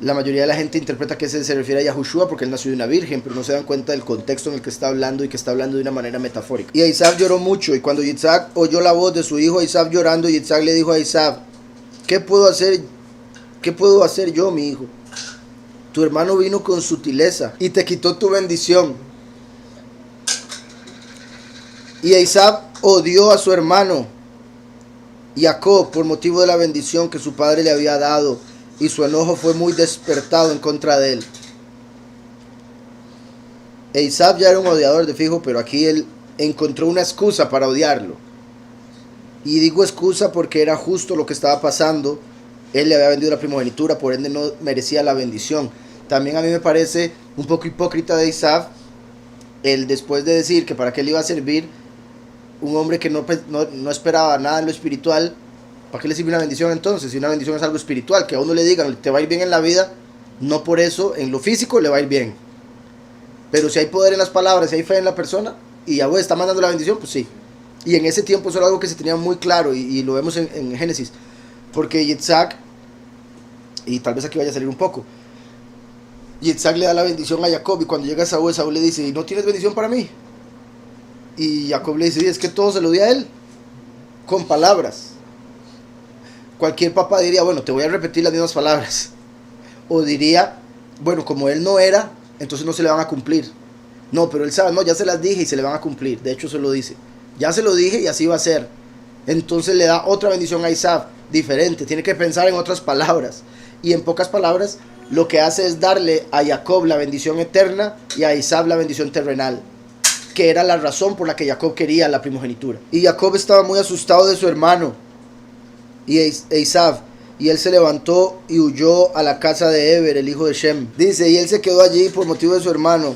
La mayoría de la gente interpreta que se refiere a Yahushua porque él nació de una virgen, pero no se dan cuenta del contexto en el que está hablando y que está hablando de una manera metafórica. Y Isaac lloró mucho, y cuando Isaac oyó la voz de su hijo Isaac llorando, Isaac le dijo a Isaac: ¿qué puedo hacer yo, mi hijo? Tu hermano vino con sutileza y te quitó tu bendición. Y Isaac odió a su hermano Jacob por motivo de la bendición que su padre le había dado, y su enojo fue muy despertado en contra de él. Isaac ya era un odiador de fijo, pero aquí él encontró una excusa para odiarlo. Y digo excusa porque era justo lo que estaba pasando. Él le había vendido la primogenitura, por ende no merecía la bendición. También a mí me parece un poco hipócrita de Isaac el después de decir que para qué le iba a servir un hombre que no esperaba nada en lo espiritual. ¿Para qué le sirve una bendición entonces? Si una bendición es algo espiritual, que a uno le digan te va a ir bien en la vida, no por eso en lo físico le va a ir bien. Pero si hay poder en las palabras, si hay fe en la persona y Yahweh está mandando la bendición, pues sí. Y en ese tiempo eso era algo que se tenía muy claro, y lo vemos en Génesis. Porque Yitzhak, y tal vez aquí vaya a salir un poco, Yitzhak le da la bendición a Jacob y cuando llega Esaú le dice, ¿y no tienes bendición para mí? Y Jacob le dice, es que todo se lo di a él, con palabras. Cualquier papá diría, bueno, te voy a repetir las mismas palabras. O diría, bueno, como él no era, entonces no se le van a cumplir. No, pero él sabe, no, ya se las dije y se le van a cumplir. De hecho se lo dice, ya se lo dije y así va a ser. Entonces le da otra bendición a Isaac, diferente, tiene que pensar en otras palabras. Y en pocas palabras, lo que hace es darle a Jacob la bendición eterna y a Isaac la bendición terrenal, que era la razón por la que Jacob quería la primogenitura. Y Jacob estaba muy asustado de su hermano y Isaac, y él se levantó y huyó a la casa de Eber, el hijo de Shem. Dice, y él se quedó allí por motivo de su hermano.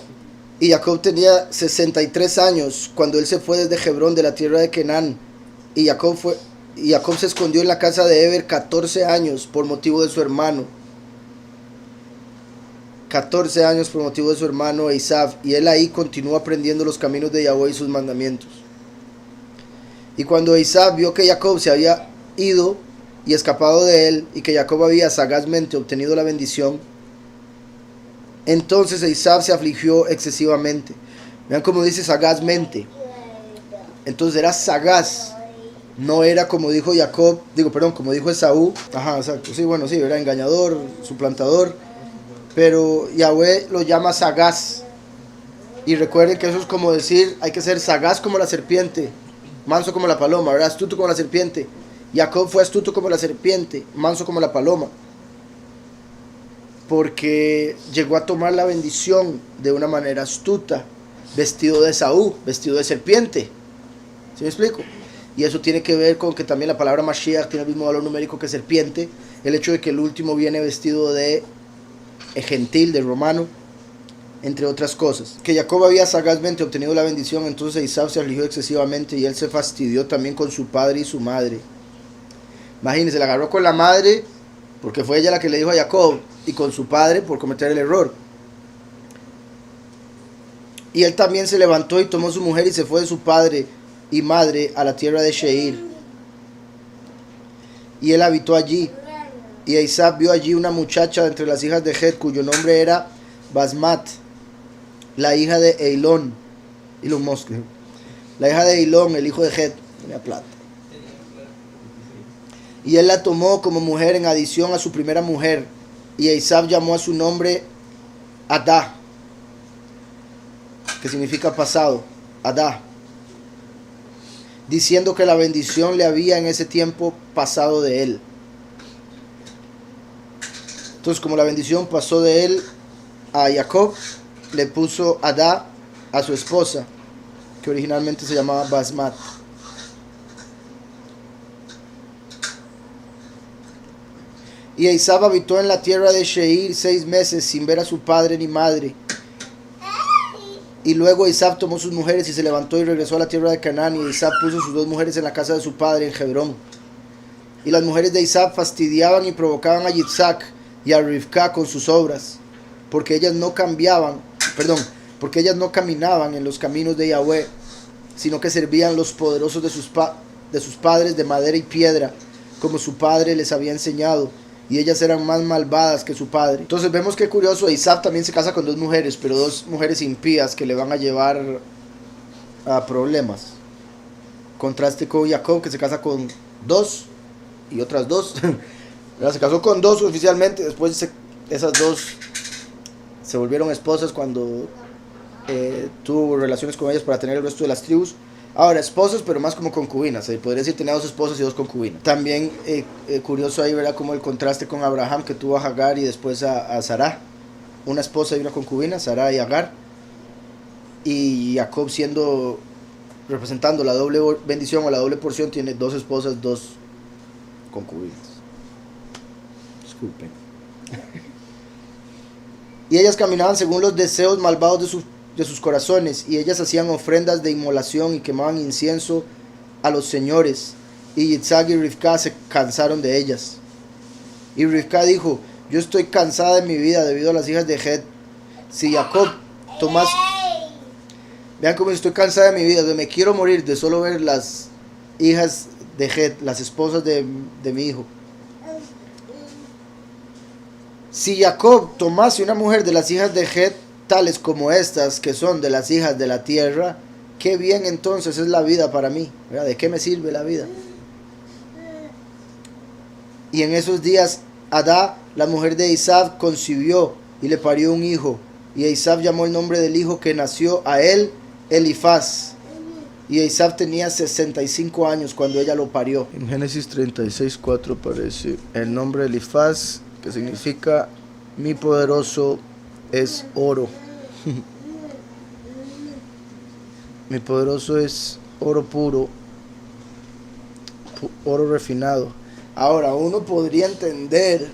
Y Jacob tenía 63 años cuando él se fue desde Hebrón, de la tierra de Canaán. Y Jacob se escondió en la casa de Eber 14 años por motivo de su hermano. 14 años por motivo de su hermano Isaac. Y él ahí continuó aprendiendo los caminos de Yahweh y sus mandamientos. Y cuando Isaac vio que Jacob se había ido y escapado de él, y que Jacob había sagazmente obtenido la bendición, entonces Isaac se afligió excesivamente. Vean cómo dice sagazmente. Entonces era sagaz. No era como dijo Jacob, como dijo Esaú. Ajá, exacto. Sí, bueno, sí, era engañador, suplantador. Pero Yahweh lo llama sagaz. Y recuerden que eso es como decir, hay que ser sagaz como la serpiente, manso como la paloma, ¿verdad? Astuto como la serpiente. Jacob fue astuto como la serpiente, manso como la paloma, porque llegó a tomar la bendición de una manera astuta, vestido de Esaú, vestido de serpiente. ¿Sí me explico? Y eso tiene que ver con que también la palabra Mashiach tiene el mismo valor numérico que serpiente. El hecho de que el último viene vestido de gentil, de romano, entre otras cosas. Que Jacob había sagazmente obtenido la bendición, entonces Isaac se afligió excesivamente y él se fastidió también con su padre y su madre. Imagínense, la agarró con la madre porque fue ella la que le dijo a Jacob, y con su padre por cometer el error. Y él también se levantó y tomó su mujer y se fue de su padre y madre a la tierra de Sheir. Y él habitó allí. Y Isaac vio allí una muchacha de entre las hijas de Het, cuyo nombre era Basmat, la hija de Eilón, la hija de Eilón, el hijo de Het, tenía plata. Y él la tomó como mujer en adición a su primera mujer. Y Isaac llamó a su nombre Adá, que significa pasado, Adá, diciendo que la bendición le había en ese tiempo pasado de él. Entonces, como la bendición pasó de él a Jacob, le puso Adá a su esposa, que originalmente se llamaba Basmat. Y Isaac habitó en la tierra de Sheir 6 meses sin ver a su padre ni madre. Y luego Isaac tomó sus mujeres y se levantó y regresó a la tierra de Canaán. Y Isaac puso sus 2 mujeres en la casa de su padre en Hebrón. Y las mujeres de Isaac fastidiaban y provocaban a Yitzhak y a Rivka con sus obras, porque ellas no caminaban en los caminos de Yahweh, sino que servían los poderosos de sus padres de madera y piedra, como su padre les había enseñado. Y ellas eran más malvadas que su padre. Entonces vemos que curioso, Isaac también se casa con 2 mujeres, pero 2 mujeres impías que le van a llevar a problemas. Contraste con Jacob, que se casa con 2 y otras 2. Se casó con 2 oficialmente, después esas 2 se volvieron esposas cuando tuvo relaciones con ellas para tener el resto de las tribus. Ahora, esposas, pero más como concubinas. Podría decir tenía 2 esposas y 2 concubinas. También curioso ahí, ¿verdad? Como el contraste con Abraham, que tuvo a Agar y después a Sará. Una esposa y una concubina, Sará y Agar. Y Jacob, representando la doble bendición o la doble porción, tiene 2 esposas, 2 concubinas. Disculpen. Y ellas caminaban según los deseos malvados de sus corazones, y ellas hacían ofrendas de inmolación y quemaban incienso a los señores. Y Yitzhak y Rivka se cansaron de ellas. Y Rivka dijo: yo estoy cansada de mi vida debido a las hijas de Het. Si Jacob tomas... Vean cómo estoy cansada de mi vida, me quiero morir de solo ver las hijas de Het, las esposas de mi hijo. Si Jacob tomase una mujer de las hijas de Het, tales como estas, que son de las hijas de la tierra, qué bien entonces es la vida para mí, ¿verdad? ¿De qué me sirve la vida? Y en esos días Adá, la mujer de Esaú, concibió y le parió un hijo. Y Esaú llamó el nombre del hijo que nació a él Elifaz. Y Esaú tenía 65 años cuando ella lo parió. En Génesis 36:4 aparece el nombre Elifaz, que significa mi poderoso es oro. Mi poderoso es oro puro, oro refinado. Ahora, uno podría entender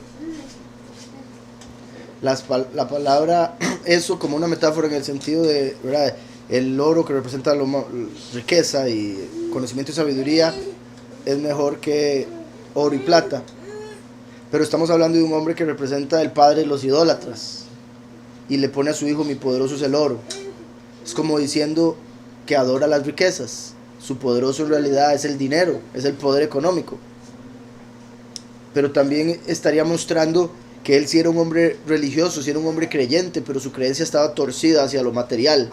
la palabra eso como una metáfora en el sentido de, ¿verdad?, el oro que representa riqueza y conocimiento y sabiduría es mejor que oro y plata. Pero estamos hablando de un hombre que representa el padre de los idólatras y le pone a su hijo mi poderoso es el oro. Es como diciendo que adora las riquezas. Su poderoso en realidad es el dinero, es el poder económico. Pero también estaría mostrando que él sí era un hombre religioso, sí era un hombre creyente, pero su creencia estaba torcida hacia lo material,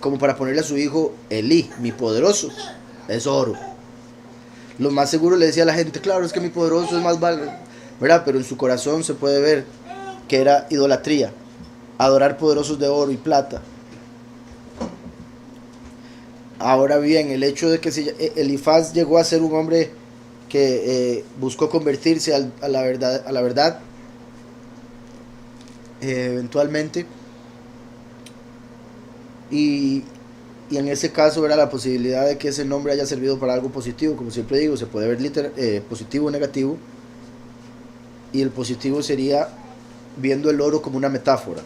como para ponerle a su hijo Elí, mi poderoso es oro. Lo más seguro le decía a la gente, claro, es que mi poderoso es más valioso, ¿verdad? Pero en su corazón se puede ver que era idolatría, adorar poderosos de oro y plata. Ahora bien, el hecho de que Elifaz llegó a ser un hombre que buscó convertirse a la verdad, eventualmente, y en ese caso era la posibilidad de que ese nombre haya servido para algo positivo. Como siempre digo, se puede ver positivo o negativo, y el positivo sería viendo el oro como una metáfora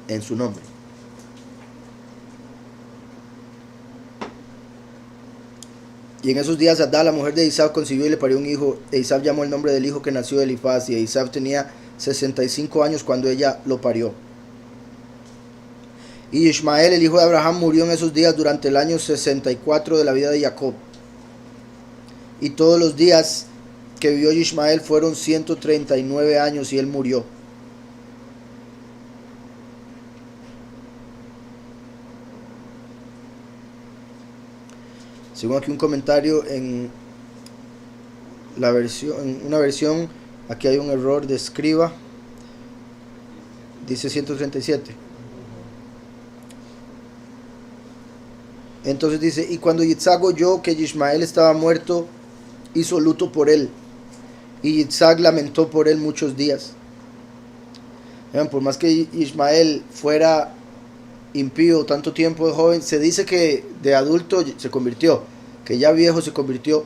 en su nombre. Y en esos días Adá, la mujer de Esaú, concibió y le parió un hijo. Esaú llamó el nombre del hijo que nació de Elifaz, y Esaú tenía 65 años cuando ella lo parió. Y Ismael, el hijo de Abraham, murió en esos días durante el año 64 de la vida de Jacob. Y todos los días que vivió Ismael fueron 139 años y él murió. Según aquí un comentario en una versión, aquí hay un error de escriba, dice 137. Entonces dice, y cuando Yitzhak oyó que Ismael estaba muerto, hizo luto por él, y Yitzhak lamentó por él muchos días. Vean, por más que Ismael fuera impío tanto tiempo de joven, se dice que de adulto se convirtió, que ya viejo se convirtió,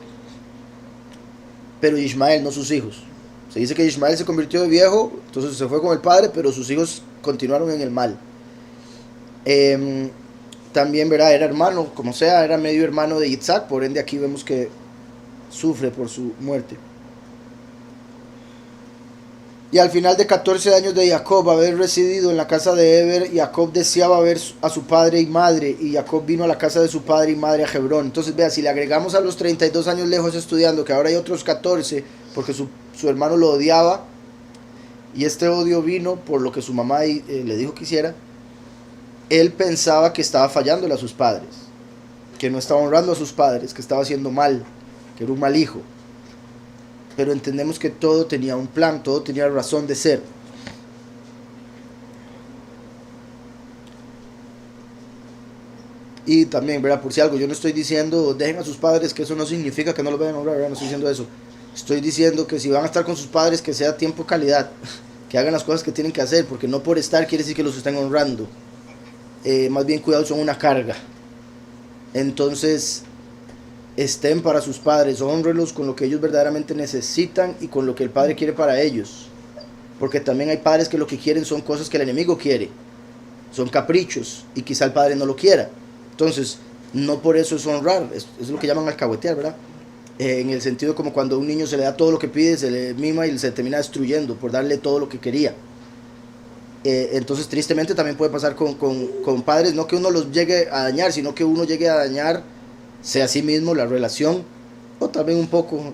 pero Ismael, no sus hijos. Se dice que Ismael se convirtió de viejo, entonces se fue con el padre, pero sus hijos continuaron en el mal. También, ¿verdad?, era hermano, como sea, era medio hermano de Yitzhak, por ende aquí vemos que sufre por su muerte. Y al final de 14 años de Jacob haber residido en la casa de Eber, Jacob deseaba ver a su padre y madre, y Jacob vino a la casa de su padre y madre a Hebrón. Entonces vea, si le agregamos a los 32 años lejos estudiando, que ahora hay otros 14, porque su hermano lo odiaba, y este odio vino por lo que su mamá le dijo que hiciera, él pensaba que estaba fallándole a sus padres, que no estaba honrando a sus padres, que estaba haciendo mal, que era un mal hijo. Pero entendemos que todo tenía un plan, todo tenía razón de ser. Y también, ¿verdad?, por si algo, yo no estoy diciendo dejen a sus padres, que eso no significa que no los vayan a honrar, ¿verdad? No estoy diciendo eso. Estoy diciendo que si van a estar con sus padres, que sea tiempo calidad, que hagan las cosas que tienen que hacer, porque no por estar quiere decir que los estén honrando. Más bien, cuidado, son una carga. Entonces, estén para sus padres, honrenlos con lo que ellos verdaderamente necesitan y con lo que el padre quiere para ellos, porque también hay padres que lo que quieren son cosas que el enemigo quiere, son caprichos, y quizá el padre no lo quiera. Entonces, no por eso es honrar, es lo que llaman alcahuetear, ¿verdad? En el sentido como cuando a un niño se le da todo lo que pide, se le mima y se termina destruyendo por darle todo lo que quería. Entonces, tristemente también puede pasar con padres, no que uno los llegue a dañar, sino que uno llegue a dañar sea a sí mismo, la relación, o también un poco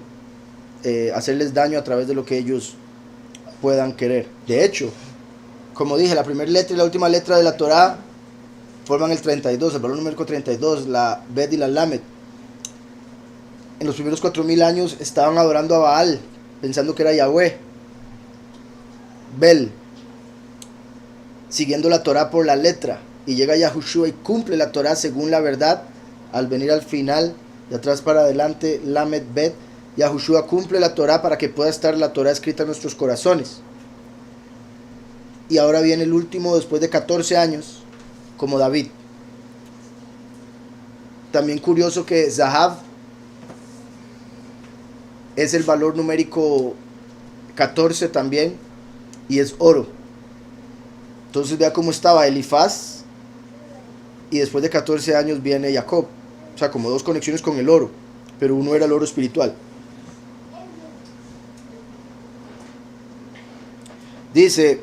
hacerles daño a través de lo que ellos puedan querer. De hecho, como dije, la primera letra y la última letra de la Torá forman el 32, el valor numérico 32, la Bet y la Lamed. En los primeros 4000 años estaban adorando a Baal, pensando que era Yahweh. Bel, siguiendo la Torá por la letra, y llega Yahushua y cumple la Torá según la verdad. Al venir al final, de atrás para adelante, Lamed Bet, Yahushua cumple la Torá para que pueda estar la Torá escrita en nuestros corazones. Y ahora viene el último después de 14 años, como David. También curioso que Zahav es el valor numérico 14 también, y es oro. Entonces vea cómo estaba Elifaz, y después de 14 años viene Jacob. O sea, como dos conexiones con el oro, pero uno era el oro espiritual. Dice,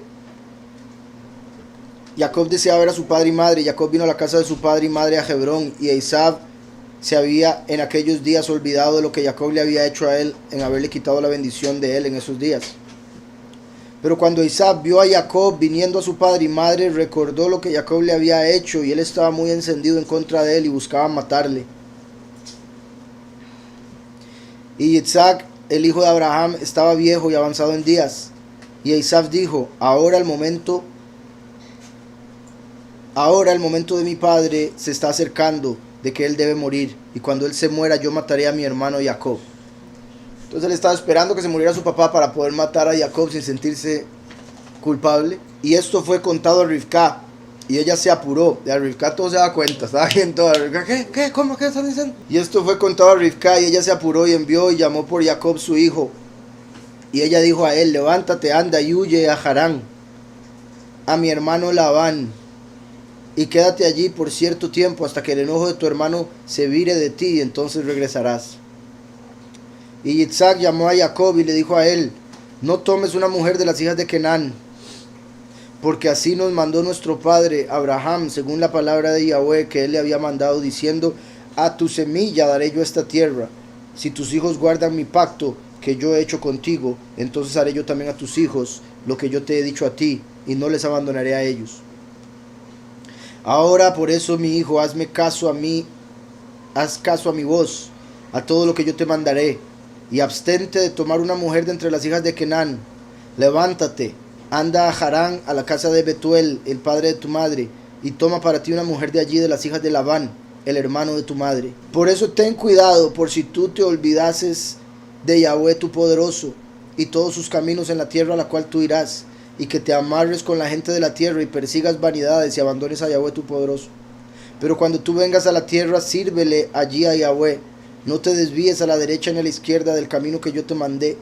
Jacob deseaba ver a su padre y madre. Jacob vino a la casa de su padre y madre a Hebrón, y Esaú se había en aquellos días olvidado de lo que Jacob le había hecho a él, en haberle quitado la bendición de él en esos días. Pero cuando Esaú vio a Jacob viniendo a su padre y madre, recordó lo que Jacob le había hecho, y él estaba muy encendido en contra de él y buscaba matarle. Y Isaac, el hijo de Abraham, estaba viejo y avanzado en días. Y Esaú dijo, ahora el momento de mi padre se está acercando, de que él debe morir, y cuando él se muera yo mataré a mi hermano Jacob. Entonces él estaba esperando que se muriera su papá para poder matar a Jacob sin sentirse culpable. Y esto fue contado a Rivka, y ella se apuró. Y a Rivka todo se da cuenta, estaba viendo a Rivka, ¿qué? ¿Cómo? ¿Qué están diciendo? Y esto fue contado a Rivka, y ella se apuró y envió y llamó por Jacob su hijo. Y ella dijo a él, levántate, anda y huye a Harán, a mi hermano Labán, y quédate allí por cierto tiempo hasta que el enojo de tu hermano se vire de ti, y entonces regresarás. Y Isaac llamó a Jacob y le dijo a él, no tomes una mujer de las hijas de Kenán, porque así nos mandó nuestro padre Abraham, según la palabra de Yahweh que él le había mandado, diciendo, a tu semilla daré yo esta tierra. Si tus hijos guardan mi pacto que yo he hecho contigo, entonces haré yo también a tus hijos lo que yo te he dicho a ti, y no les abandonaré a ellos. Ahora por eso, mi hijo, haz caso a mi voz, a todo lo que yo te mandaré, y abstente de tomar una mujer de entre las hijas de Kenán. Levántate, anda a Harán, a la casa de Betuel, el padre de tu madre, y toma para ti una mujer de allí de las hijas de Labán, el hermano de tu madre. Por eso ten cuidado, por si tú te olvidases de Yahweh tu poderoso, y todos sus caminos en la tierra a la cual tú irás, y que te amarres con la gente de la tierra y persigas vanidades y abandones a Yahweh tu poderoso. Pero cuando tú vengas a la tierra, sírvele allí a Yahweh. No te desvíes a la derecha ni a la izquierda del camino que yo te mandé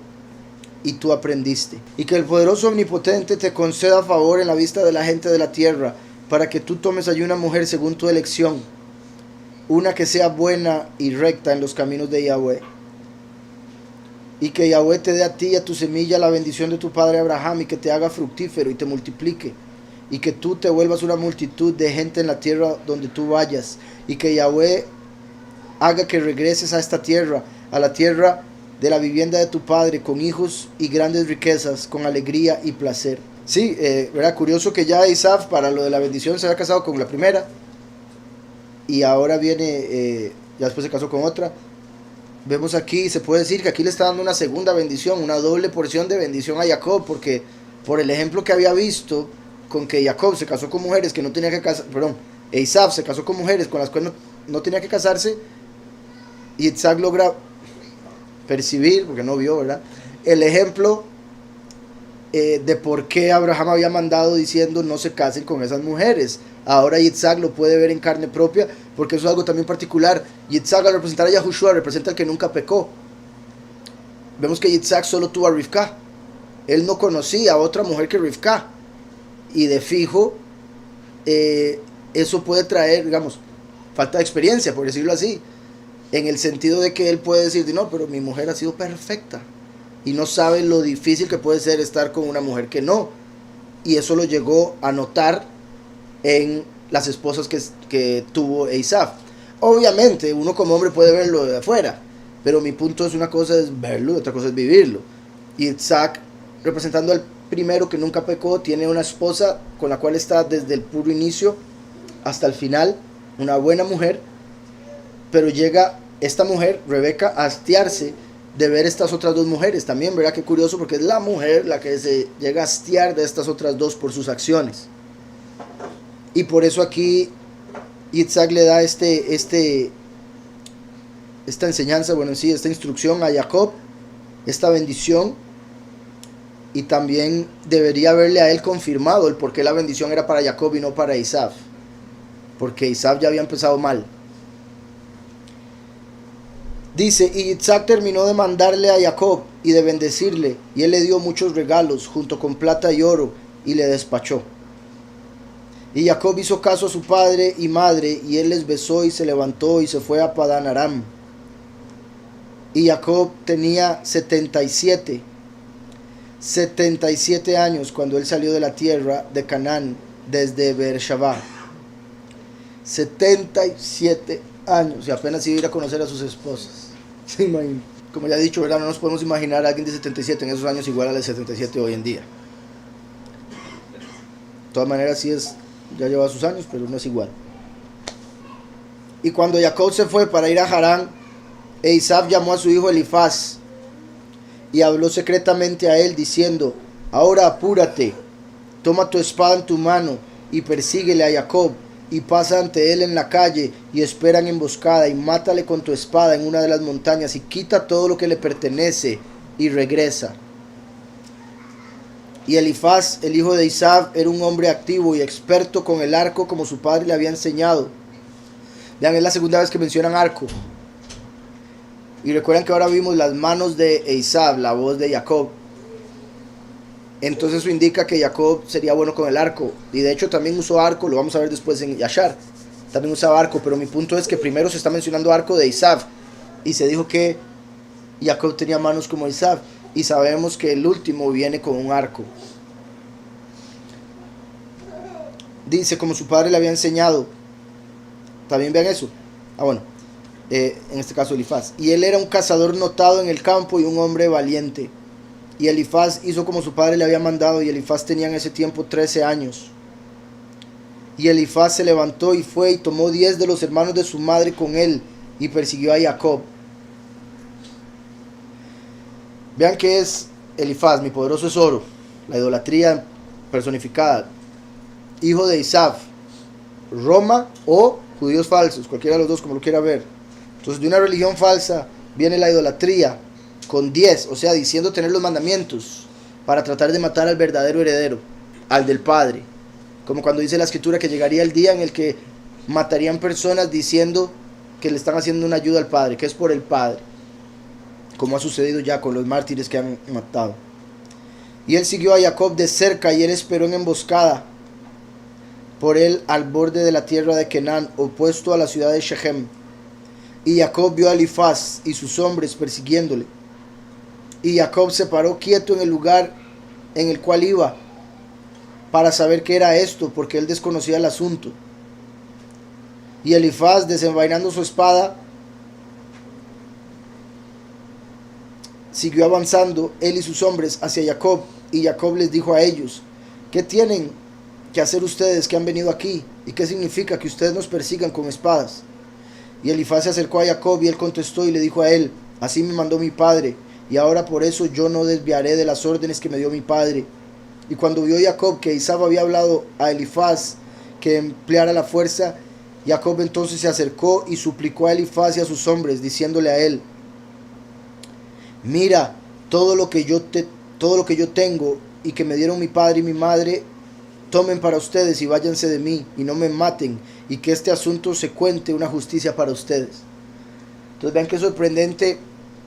y tú aprendiste. Y que el poderoso omnipotente te conceda favor en la vista de la gente de la tierra, para que tú tomes allí una mujer según tu elección, una que sea buena y recta en los caminos de Yahweh. Y que Yahweh te dé a ti y a tu semilla la bendición de tu padre Abraham, y que te haga fructífero y te multiplique, y que tú te vuelvas una multitud de gente en la tierra donde tú vayas, y que Yahweh haga que regreses a esta tierra, a la tierra de la vivienda de tu padre, con hijos y grandes riquezas, con alegría y placer. Sí, era curioso que ya Esaú, para lo de la bendición, se había casado con la primera, y ahora viene, ya después se casó con otra. Vemos aquí, se puede decir que aquí le está dando una segunda bendición, una doble porción de bendición a Jacob, porque por el ejemplo que había visto, con que Jacob se casó con mujeres que no tenía que casar, Esaú se casó con mujeres con las cuales no tenía que casarse, y Isaac logra percibir, porque no vio, ¿verdad?, el ejemplo de por qué Abraham había mandado diciendo no se casen con esas mujeres. Ahora Isaac lo puede ver en carne propia, porque eso es algo también particular. Isaac, al representar a Yahushua, representa al que nunca pecó. Vemos que Isaac solo tuvo a Rivka. Él no conocía a otra mujer que Rivka, y de fijo eso puede traer, digamos, falta de experiencia, por decirlo así, en el sentido de que él puede decir, no, pero mi mujer ha sido perfecta, y no sabe lo difícil que puede ser estar con una mujer que no. Y eso lo llegó a notar en las esposas que tuvo Esaú. Obviamente uno como hombre puede verlo de afuera, pero mi punto es, una cosa es verlo y otra cosa es vivirlo. Y Isaac, representando primero, que nunca pecó, tiene una esposa con la cual está desde el puro inicio hasta el final, una buena mujer, pero llega esta mujer, Rebeca, a hastiarse de ver estas otras dos mujeres también, ¿verdad? Qué curioso, porque es la mujer la que se llega a hastiar de estas otras dos por sus acciones. Y por eso aquí Isaac le da esta enseñanza, bueno, sí, esta instrucción a Jacob, esta bendición, y también debería haberle a él confirmado el por qué la bendición era para Jacob y no para Esaú, porque Esaú ya había empezado mal. Dice, y Isaac terminó de mandarle a Jacob y de bendecirle, y él le dio muchos regalos, junto con plata y oro, y le despachó. Y Jacob hizo caso a su padre y madre, y él les besó y se levantó y se fue a Padán Aram. Y Jacob tenía 77 años cuando él salió de la tierra de Canaán desde Beersheba. 77 años, y apenas iba a ir a conocer a sus esposas. Como ya he dicho, ¿verdad? No nos podemos imaginar a alguien de 77 en esos años igual a de 77 hoy en día. De todas maneras, sí es, ya lleva sus años, pero no es igual. Y cuando Jacob se fue para ir a Harán, Esaú llamó a su hijo Elifaz y habló secretamente a él, diciendo, ahora apúrate, toma tu espada en tu mano y persíguele a Jacob, y pasa ante él en la calle y espera en emboscada, y mátale con tu espada en una de las montañas, y quita todo lo que le pertenece, y regresa. Y Elifaz, el hijo de Esaú, era un hombre activo y experto con el arco, como su padre le había enseñado. Vean, es la segunda vez que mencionan arco. Y recuerden que ahora vimos las manos de Esaú, la voz de Jacob. Entonces eso indica que Jacob sería bueno con el arco. Y de hecho también usó arco, lo vamos a ver después en Yashar. También usaba arco, pero mi punto es que primero se está mencionando arco de Esaú. Y se dijo que Jacob tenía manos como Esaú. Y sabemos que el último viene con un arco. Dice, como su padre le había enseñado. También vean eso. Bueno, en este caso Elifaz. Y él era un cazador notado en el campo y un hombre valiente. Y Elifaz hizo como su padre le había mandado, y Elifaz tenía en ese tiempo 13 años. Y Elifaz se levantó y fue y tomó 10 de los hermanos de su madre con él, y persiguió a Jacob. Vean que es Elifaz, mi poderoso es oro, la idolatría personificada, hijo de Esaú, Roma o judíos falsos, cualquiera de los dos como lo quiera ver. Entonces de una religión falsa viene la idolatría, con 10, o sea, diciendo tener los mandamientos, para tratar de matar al verdadero heredero, al del Padre. Como cuando dice la Escritura que llegaría el día en el que matarían personas diciendo que le están haciendo una ayuda al Padre, que es por el Padre, como ha sucedido ya con los mártires que han matado. Y él siguió a Jacob de cerca, y él esperó en emboscada por él al borde de la tierra de Canaán, opuesto a la ciudad de Shechem. Y Jacob vio a Elifaz y sus hombres persiguiéndole. Y Jacob se paró quieto en el lugar en el cual iba, para saber qué era esto, porque él desconocía el asunto. Y Elifaz, desenvainando su espada, siguió avanzando, él y sus hombres, hacia Jacob. Y Jacob les dijo a ellos, ¿qué tienen que hacer ustedes que han venido aquí? ¿Y qué significa que ustedes nos persigan con espadas? Y Elifaz se acercó a Jacob, y él contestó y le dijo a él, así me mandó mi padre, y ahora por eso yo no desviaré de las órdenes que me dio mi padre. Y cuando vio Jacob que Esaú había hablado a Elifaz que empleara la fuerza, Jacob entonces se acercó y suplicó a Elifaz y a sus hombres, diciéndole a él, mira, todo lo que yo tengo y que me dieron mi padre y mi madre, tomen para ustedes y váyanse de mí, y no me maten, y que este asunto se cuente una justicia para ustedes. Entonces vean qué sorprendente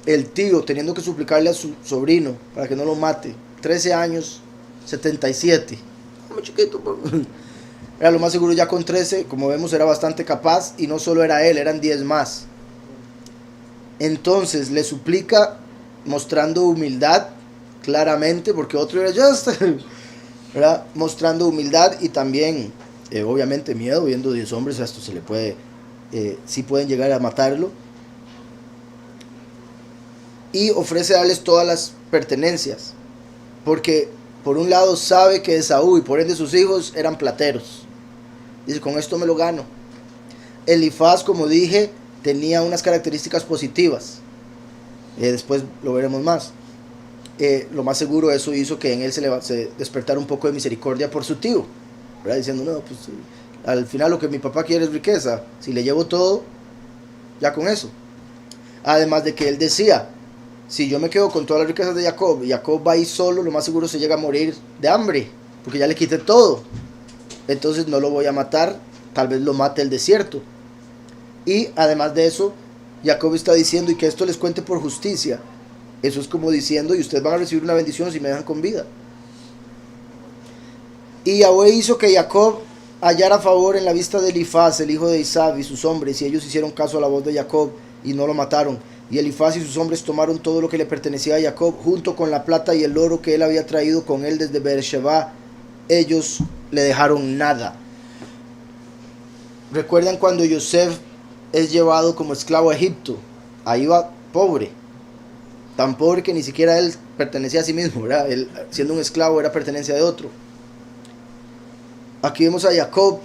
el tío teniendo que suplicarle a su sobrino para que no lo mate. 13 años, 77. Muy chiquito. Era lo más seguro ya con 13, como vemos era bastante capaz, y no solo era él, eran 10 más. Entonces le suplica mostrando humildad claramente, porque otro era just, ¿verdad? Mostrando humildad y también obviamente miedo, viendo 10 hombres, a esto se le puede, sí pueden llegar a matarlo. Y ofrece darles todas las pertenencias, porque por un lado sabe que Esaú y por ende sus hijos eran plateros. Dice, con esto me lo gano. Elifaz, como dije, tenía unas características positivas. Después lo veremos más. Lo más seguro, eso hizo que en él se despertara un poco de misericordia por su tío, ¿verdad? Diciendo, no, pues al final lo que mi papá quiere es riqueza. Si le llevo todo, ya con eso. Además de que él decía, si yo me quedo con todas las riquezas de Jacob y Jacob va ahí solo, lo más seguro se llega a morir de hambre, porque ya le quité todo. Entonces no lo voy a matar, tal vez lo mate el desierto. Y además de eso, Jacob está diciendo, y que esto les cuente por justicia. Eso es como diciendo, y ustedes van a recibir una bendición si me dejan con vida. Y Yahweh hizo que Jacob hallara favor en la vista de Elifaz, el hijo de Isab, y sus hombres, y ellos hicieron caso a la voz de Jacob y no lo mataron. Y Elifaz y sus hombres tomaron todo lo que le pertenecía a Jacob, junto con la plata y el oro que él había traído con él desde Beersheba. Ellos le dejaron nada. ¿Recuerdan cuando Yosef es llevado como esclavo a Egipto? Ahí va pobre, tan pobre que ni siquiera él pertenecía a sí mismo, ¿verdad? Él, siendo un esclavo, era pertenencia de otro. Aquí vemos a Jacob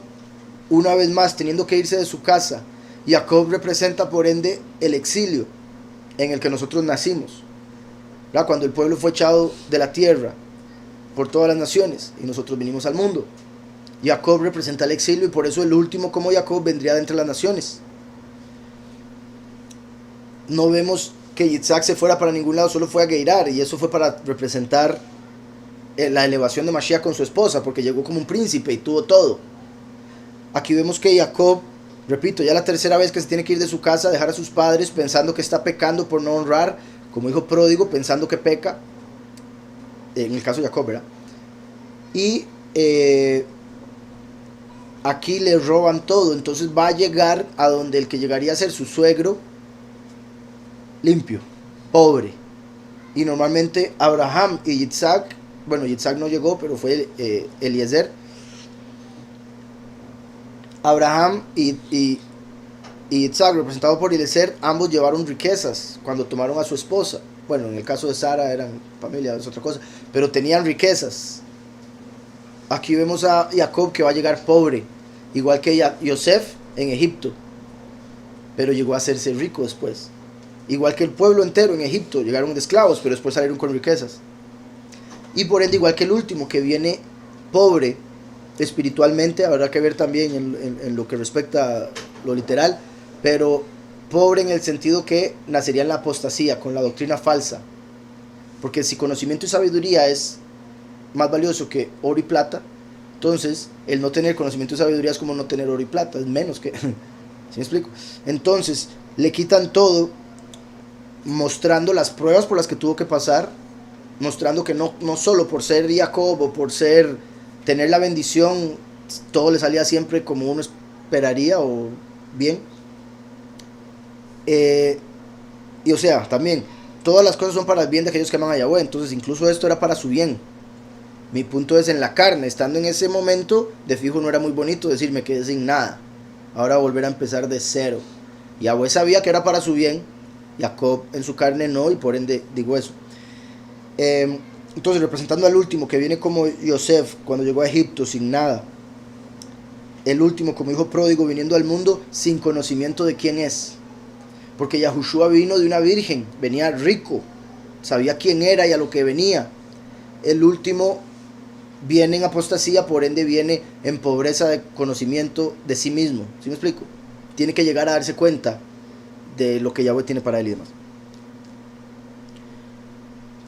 una vez más teniendo que irse de su casa. Jacob representa por ende el exilio en el que nosotros nacimos, ¿verdad? Cuando el pueblo fue echado de la tierra por todas las naciones y nosotros vinimos al mundo. Jacob representa el exilio y por eso el último como Jacob vendría de entre las naciones. No vemos que Yitzhak se fuera para ningún lado, solo fue a Geirar, y eso fue para representar la elevación de Mashiach con su esposa, porque llegó como un príncipe y tuvo todo. Aquí vemos que Jacob, repito, ya la tercera vez que se tiene que ir de su casa, dejar a sus padres pensando que está pecando por no honrar, como hijo pródigo, pensando que peca, en el caso de Jacob, ¿verdad? Y aquí le roban todo, entonces va a llegar a donde el que llegaría a ser su suegro, limpio, pobre. Y normalmente Abraham y Yitzhak, bueno, Yitzhak no llegó, pero fue Eliezer. Abraham y Yitzhak, representado por Eliezer, ambos llevaron riquezas cuando tomaron a su esposa. Bueno, en el caso de Sara eran familia, es otra cosa, pero tenían riquezas. Aquí vemos a Jacob que va a llegar pobre, igual que Yosef en Egipto, pero llegó a hacerse rico después. Igual que el pueblo entero en Egipto, llegaron de esclavos, pero después salieron con riquezas. Y por ende, igual que el último, que viene pobre espiritualmente, habrá que ver también en lo que respecta a lo literal, pero pobre en el sentido que nacería en la apostasía, con la doctrina falsa. Porque si conocimiento y sabiduría es más valioso que oro y plata, entonces el no tener conocimiento y sabiduría es como no tener oro y plata, es menos que... ¿Sí me explico? Entonces le quitan todo, mostrando las pruebas por las que tuvo que pasar, mostrando que no solo por ser Jacob o por tener la bendición, todo le salía siempre como uno esperaría o bien. Y o sea, también, todas las cosas son para el bien de aquellos que aman a Yahweh, entonces incluso esto era para su bien. Mi punto es en la carne, estando en ese momento, de fijo no era muy bonito decir me quedé sin nada, ahora volver a empezar de cero. Yahweh sabía que era para su bien, Jacob en su carne no, y por ende digo eso. Entonces, representando al último, que viene como Yosef cuando llegó a Egipto sin nada, el último como hijo pródigo viniendo al mundo sin conocimiento de quién es, porque Yahushua vino de una virgen, venía rico, sabía quién era y a lo que venía. El último viene en apostasía, por ende viene en pobreza de conocimiento de sí mismo. ¿Sí me explico? Tiene que llegar a darse cuenta de lo que Yahweh tiene para él y demás.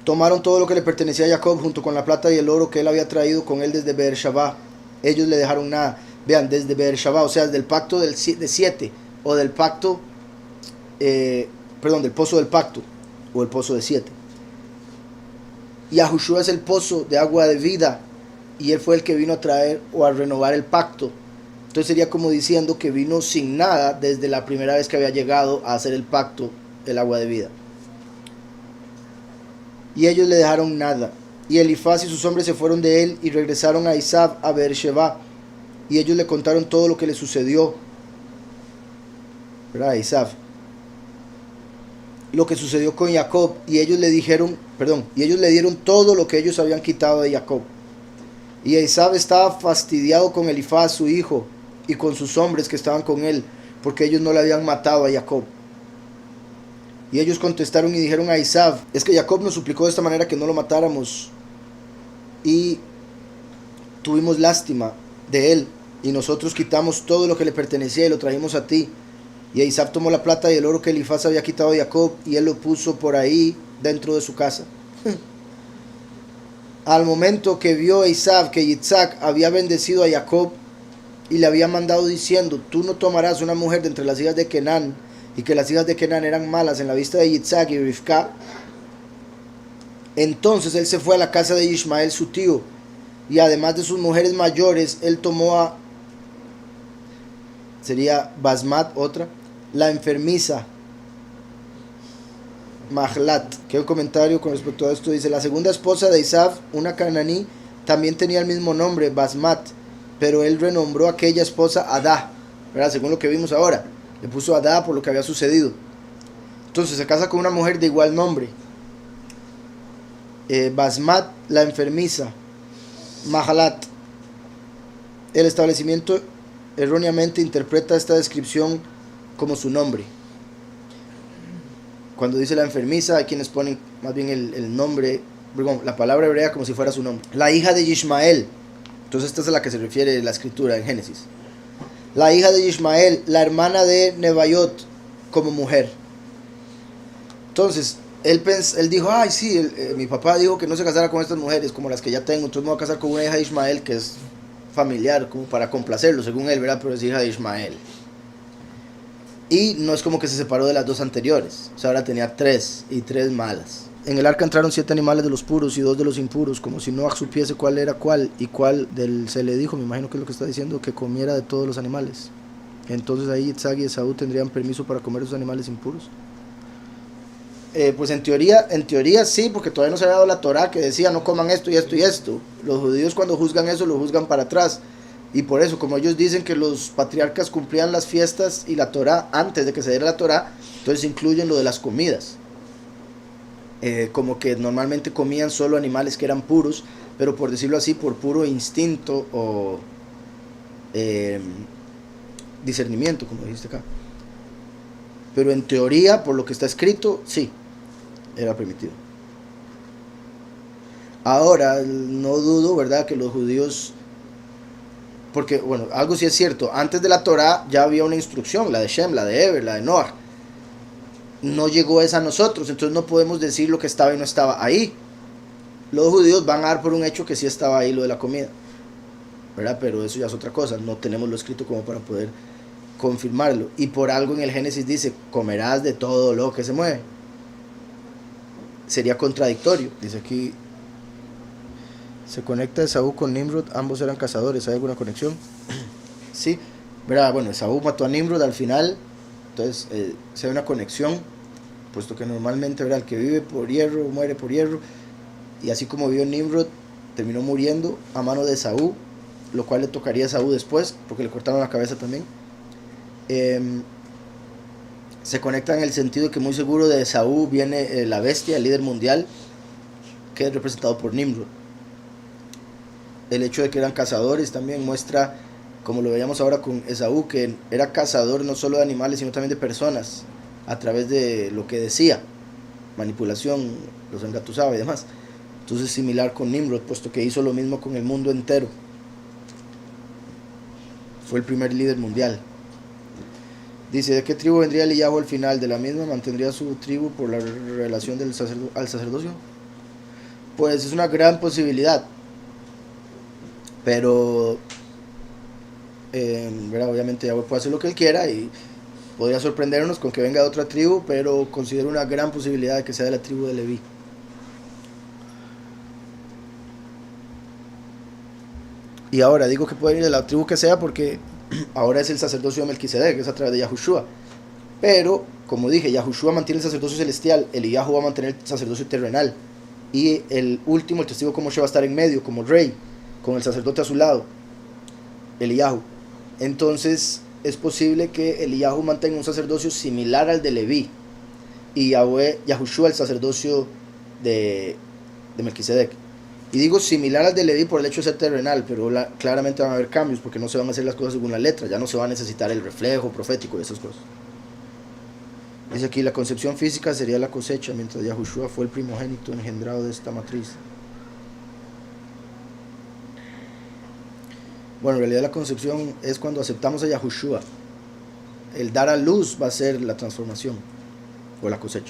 Tomaron todo lo que le pertenecía a Jacob junto con la plata y el oro que él había traído con él desde Beersheba. Ellos le dejaron nada. Vean, desde Beersheba, o sea, desde el pacto de 7 o del pacto, del pozo del pacto o el pozo de 7. Yahushua es el pozo de agua de vida y él fue el que vino a traer o a renovar el pacto. Entonces sería como diciendo que vino sin nada desde la primera vez que había llegado a hacer el pacto, el agua de vida. Y ellos le dejaron nada. Y Elifaz y sus hombres se fueron de él y regresaron a Isab, a Beersheba. Y ellos le contaron todo lo que le sucedió, ¿verdad? A Isab. lo que sucedió con Jacob, y ellos le dieron todo lo que ellos habían quitado de Jacob. Y Esaú estaba fastidiado con Elifaz su hijo y con sus hombres que estaban con él, porque ellos no le habían matado a Jacob. Y ellos contestaron y dijeron a Esaú: es que Jacob nos suplicó de esta manera que no lo matáramos, y tuvimos lástima de él, y nosotros quitamos todo lo que le pertenecía y lo trajimos a ti. Y Esaú tomó la plata y el oro que Elifaz había quitado de Jacob, y él lo puso por ahí dentro de su casa. Al momento que vio Esaú que Yitzhak había bendecido a Jacob y le había mandado diciendo: tú no tomarás una mujer de entre las hijas de Kenán, y que las hijas de Kenán eran malas en la vista de Yitzhak y Rivka, entonces él se fue a la casa de Ismael su tío, y además de sus mujeres mayores, él tomó a, sería Basmat, otra, la enfermiza Mahlat. Que un comentario con respecto a esto dice: la segunda esposa de Esaú, una cananí, también tenía el mismo nombre, Basmat, pero él renombró a aquella esposa Adá, ¿verdad? Según lo que vimos ahora, le puso Adá por lo que había sucedido. Entonces se casa con una mujer de igual nombre, Basmat la enfermiza, Mahlat. El establecimiento erróneamente interpreta esta descripción como su nombre. Cuando dice la enfermiza, hay quienes ponen más bien el nombre, la palabra hebrea, como si fuera su nombre. La hija de Ismael. Entonces esta es a la que se refiere la escritura en Génesis. La hija de Ismael, la hermana de Nebaiot, como mujer. Entonces él dijo: ay, sí, mi papá dijo que no se casara con estas mujeres como las que ya tengo, entonces me voy a casar con una hija de Ismael que es familiar, como para complacerlo, según él, ¿verdad? Pero es hija de Ismael. Y no es como que se separó de las dos anteriores. O sea, ahora tenía 3, y 3 malas. En el arca entraron 7 animales de los puros y 2 de los impuros, como si Noah supiese cuál era cuál, y cuál se le dijo, me imagino que es lo que está diciendo, que comiera de todos los animales. Entonces ahí Yitzhak y Esaú tendrían permiso para comer esos animales impuros. Pues en teoría sí, porque todavía no se había dado la Torá que decía no coman esto y esto y esto. Los judíos, cuando juzgan eso, lo juzgan para atrás. Y por eso, como ellos dicen que los patriarcas cumplían las fiestas y la Torá antes de que se diera la Torá, entonces incluyen lo de las comidas. Como que normalmente comían solo animales que eran puros, pero por decirlo así, por puro instinto o discernimiento, como dijiste acá. Pero en teoría, por lo que está escrito, sí, era permitido. Ahora, no dudo, ¿verdad?, que los judíos... Porque, bueno, algo sí es cierto. Antes de la Torá ya había una instrucción, la de Shem, la de Eber, la de Noah. No llegó esa a nosotros, entonces no podemos decir lo que estaba y no estaba ahí. Los judíos van a dar por un hecho que sí estaba ahí lo de la comida, ¿verdad? Pero eso ya es otra cosa. No tenemos lo escrito como para poder confirmarlo. Y por algo en el Génesis dice: comerás de todo lo que se mueve. Sería contradictorio. Dice aquí: se conecta Esaú con Nimrod, ambos eran cazadores. ¿Hay alguna conexión? Sí, ¿verdad? Bueno, Esaú mató a Nimrod al final, entonces si hay una conexión, puesto que normalmente, ¿verdad?, el que vive por hierro muere por hierro, y así como vivió Nimrod, terminó muriendo a mano de Esaú, lo cual le tocaría a Esaú después, porque le cortaron la cabeza también. Se conecta en el sentido de que muy seguro de Esaú viene la bestia, el líder mundial, que es representado por Nimrod. El hecho de que eran cazadores también muestra, como lo veíamos ahora con Esaú, que era cazador no solo de animales, sino también de personas, a través de lo que decía, manipulación, los engatusaba y demás. Entonces similar con Nimrod, puesto que hizo lo mismo con el mundo entero. Fue el primer líder mundial. Dice: ¿de qué tribu vendría Eliyahu al final? ¿De la misma mantendría su tribu por la relación del al sacerdocio? Pues es una gran posibilidad. Pero obviamente Yahweh puede hacer lo que él quiera y podría sorprendernos con que venga de otra tribu, pero considero una gran posibilidad de que sea de la tribu de Leví. Y ahora digo que puede venir de la tribu que sea porque ahora es el sacerdocio de Melquisedec, que es a través de Yahushua. Pero, como dije, Yahushua mantiene el sacerdocio celestial, Eliyahu va a mantener el sacerdocio terrenal. Y el último, el testigo como Moshe, va a estar en medio, como rey, con el sacerdote a su lado, Eliyahu. Entonces es posible que Eliyahu mantenga un sacerdocio similar al de Leví, y Yahushua el sacerdocio de Melquisedec. Y digo similar al de Leví por el hecho de ser terrenal, pero claramente van a haber cambios porque no se van a hacer las cosas según la letra, ya no se va a necesitar el reflejo profético y esas cosas. Dice aquí, la concepción física sería la cosecha, mientras Yahushua fue el primogénito engendrado de esta matriz. Bueno, en realidad la concepción es cuando aceptamos a Yahushua. El dar a luz va a ser la transformación o la cosecha.